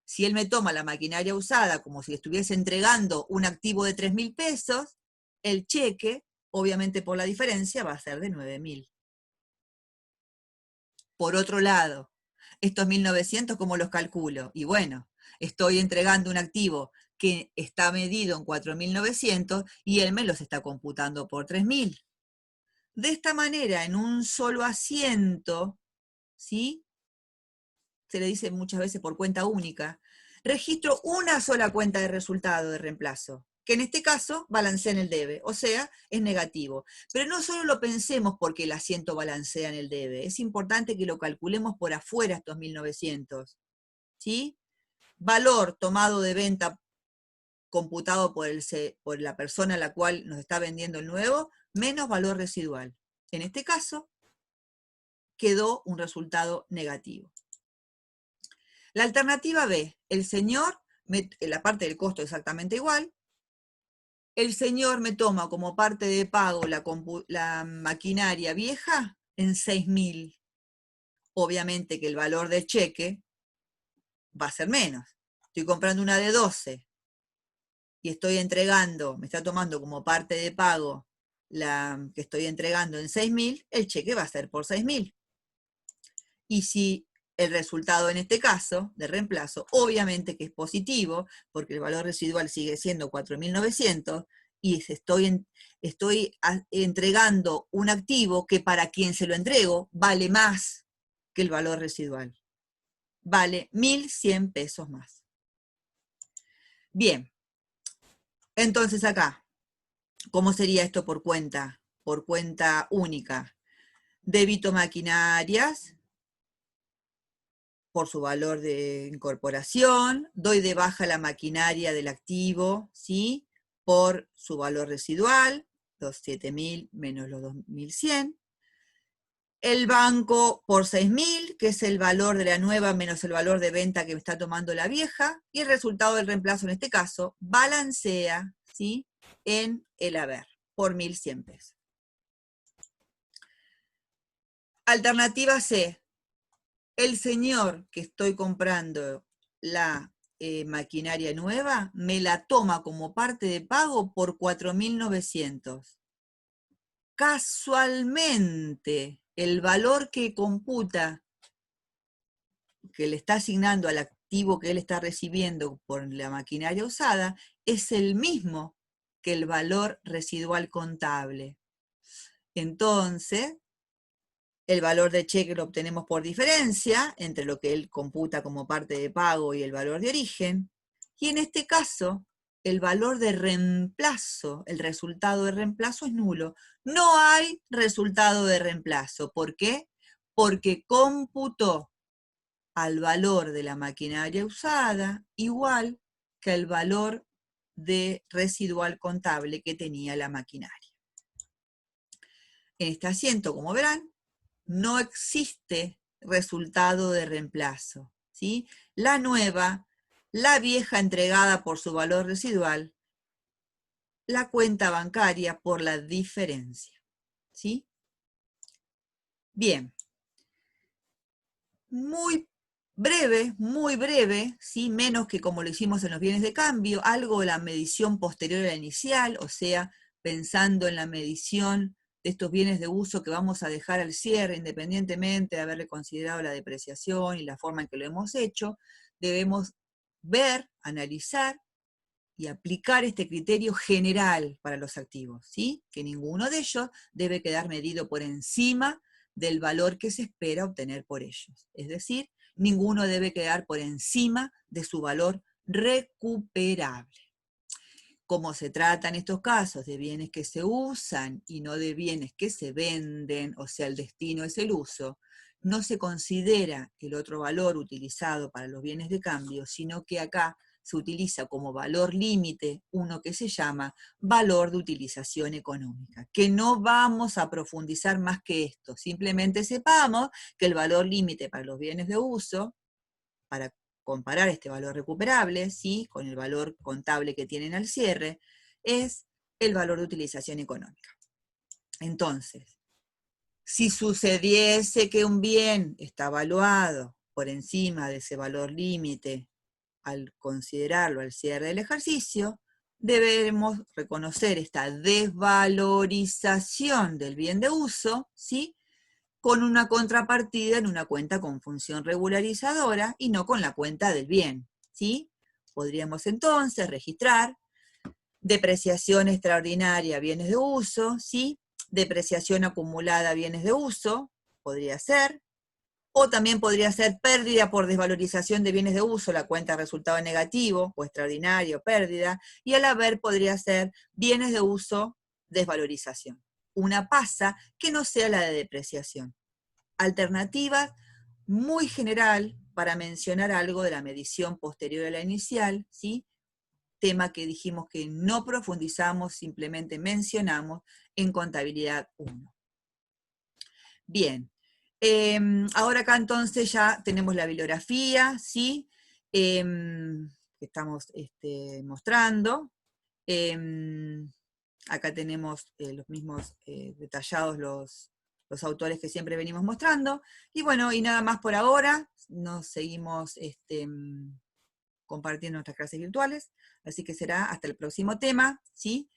Si él me toma la maquinaria usada como si estuviese entregando un activo de 3.000 pesos, el cheque, obviamente por la diferencia, va a ser de 9.000. Por otro lado, estos 1.900, ¿cómo los calculo? Y bueno, estoy entregando un activo que está medido en 4.900 y él me los está computando por 3.000. De esta manera, en un solo asiento, ¿sí? Se le dice muchas veces por cuenta única, registro una sola cuenta de resultado de reemplazo, que en este caso balancea en el debe, o sea, es negativo. Pero no solo lo pensemos porque el asiento balancea en el debe, es importante que lo calculemos por afuera estos 1.900, ¿sí? Valor tomado de venta computado por la persona a la cual nos está vendiendo el nuevo, menos valor residual. En este caso, quedó un resultado negativo. La alternativa B, el señor, la parte del costo exactamente igual, el señor me toma como parte de pago la maquinaria vieja en 6.000. Obviamente que el valor del cheque va a ser menos. Estoy comprando una de 12 y estoy entregando, me está tomando como parte de pago la que estoy entregando en 6.000, el cheque va a ser por 6.000. Y si el resultado en este caso de reemplazo, obviamente que es positivo, porque el valor residual sigue siendo 4.900 y estoy entregando un activo que para quien se lo entrego vale más que el valor residual. Vale 1.100 pesos más. Bien, entonces acá, ¿cómo sería esto por cuenta? Por cuenta única. Débito maquinarias por su valor de incorporación, doy de baja la maquinaria del activo, ¿sí? Por su valor residual, los 7.000 menos los 2.100. El banco por 6.000, que es el valor de la nueva menos el valor de venta que me está tomando la vieja, y el resultado del reemplazo en este caso balancea, ¿sí? En el haber, por 1.100 pesos. Alternativa C. El señor que estoy comprando la maquinaria nueva me la toma como parte de pago por 4.900. Casualmente, el valor que computa, que le está asignando al activo que él está recibiendo por la maquinaria usada, es el mismo que el valor residual contable. Entonces, el valor de cheque lo obtenemos por diferencia entre lo que él computa como parte de pago y el valor de origen. Y en este caso, el valor de reemplazo, el resultado de reemplazo es nulo. No hay resultado de reemplazo. ¿Por qué? Porque computó al valor de la maquinaria usada igual que el valor de residual contable que tenía la maquinaria. En este asiento, como verán, no existe resultado de reemplazo, ¿sí? La nueva, la vieja entregada por su valor residual, la cuenta bancaria por la diferencia, ¿sí? Bien. Muy breve, ¿sí? Menos que como lo hicimos en los bienes de cambio, algo de la medición posterior a la inicial, o sea, pensando en la medición de estos bienes de uso que vamos a dejar al cierre, independientemente de haberle considerado la depreciación y la forma en que lo hemos hecho, debemos ver, analizar y aplicar este criterio general para los activos, ¿sí? Que ninguno de ellos debe quedar medido por encima del valor que se espera obtener por ellos. Es decir, ninguno debe quedar por encima de su valor recuperable. Como se trata en estos casos de bienes que se usan y no de bienes que se venden, o sea, el destino es el uso, no se considera el otro valor utilizado para los bienes de cambio, sino que acá se utiliza como valor límite uno que se llama valor de utilización económica, que no vamos a profundizar más que esto, simplemente sepamos que el valor límite para los bienes de uso, para comparar este valor recuperable, ¿sí?, con el valor contable que tienen al cierre, es el valor de utilización económica. Entonces, si sucediese que un bien está valuado por encima de ese valor límite al considerarlo al cierre del ejercicio, debemos reconocer esta desvalorización del bien de uso, ¿sí?, con una contrapartida en una cuenta con función regularizadora y no con la cuenta del bien, ¿sí? Podríamos entonces registrar depreciación extraordinaria bienes de uso, ¿sí?, depreciación acumulada bienes de uso, podría ser, o también podría ser pérdida por desvalorización de bienes de uso, la cuenta resultado negativo, o extraordinario, pérdida, y al haber podría ser bienes de uso, desvalorización. Una pasa que no sea la de depreciación. Alternativa muy general para mencionar algo de la medición posterior a la inicial, ¿sí?, tema que dijimos que no profundizamos, simplemente mencionamos en contabilidad 1. Bien, ahora acá entonces ya tenemos la bibliografía, ¿sí?, que estamos mostrando. Acá tenemos los mismos detallados los autores que siempre venimos mostrando. Y bueno, y nada más por ahora, nos seguimos compartiendo nuestras clases virtuales, así que será hasta el próximo tema, ¿sí?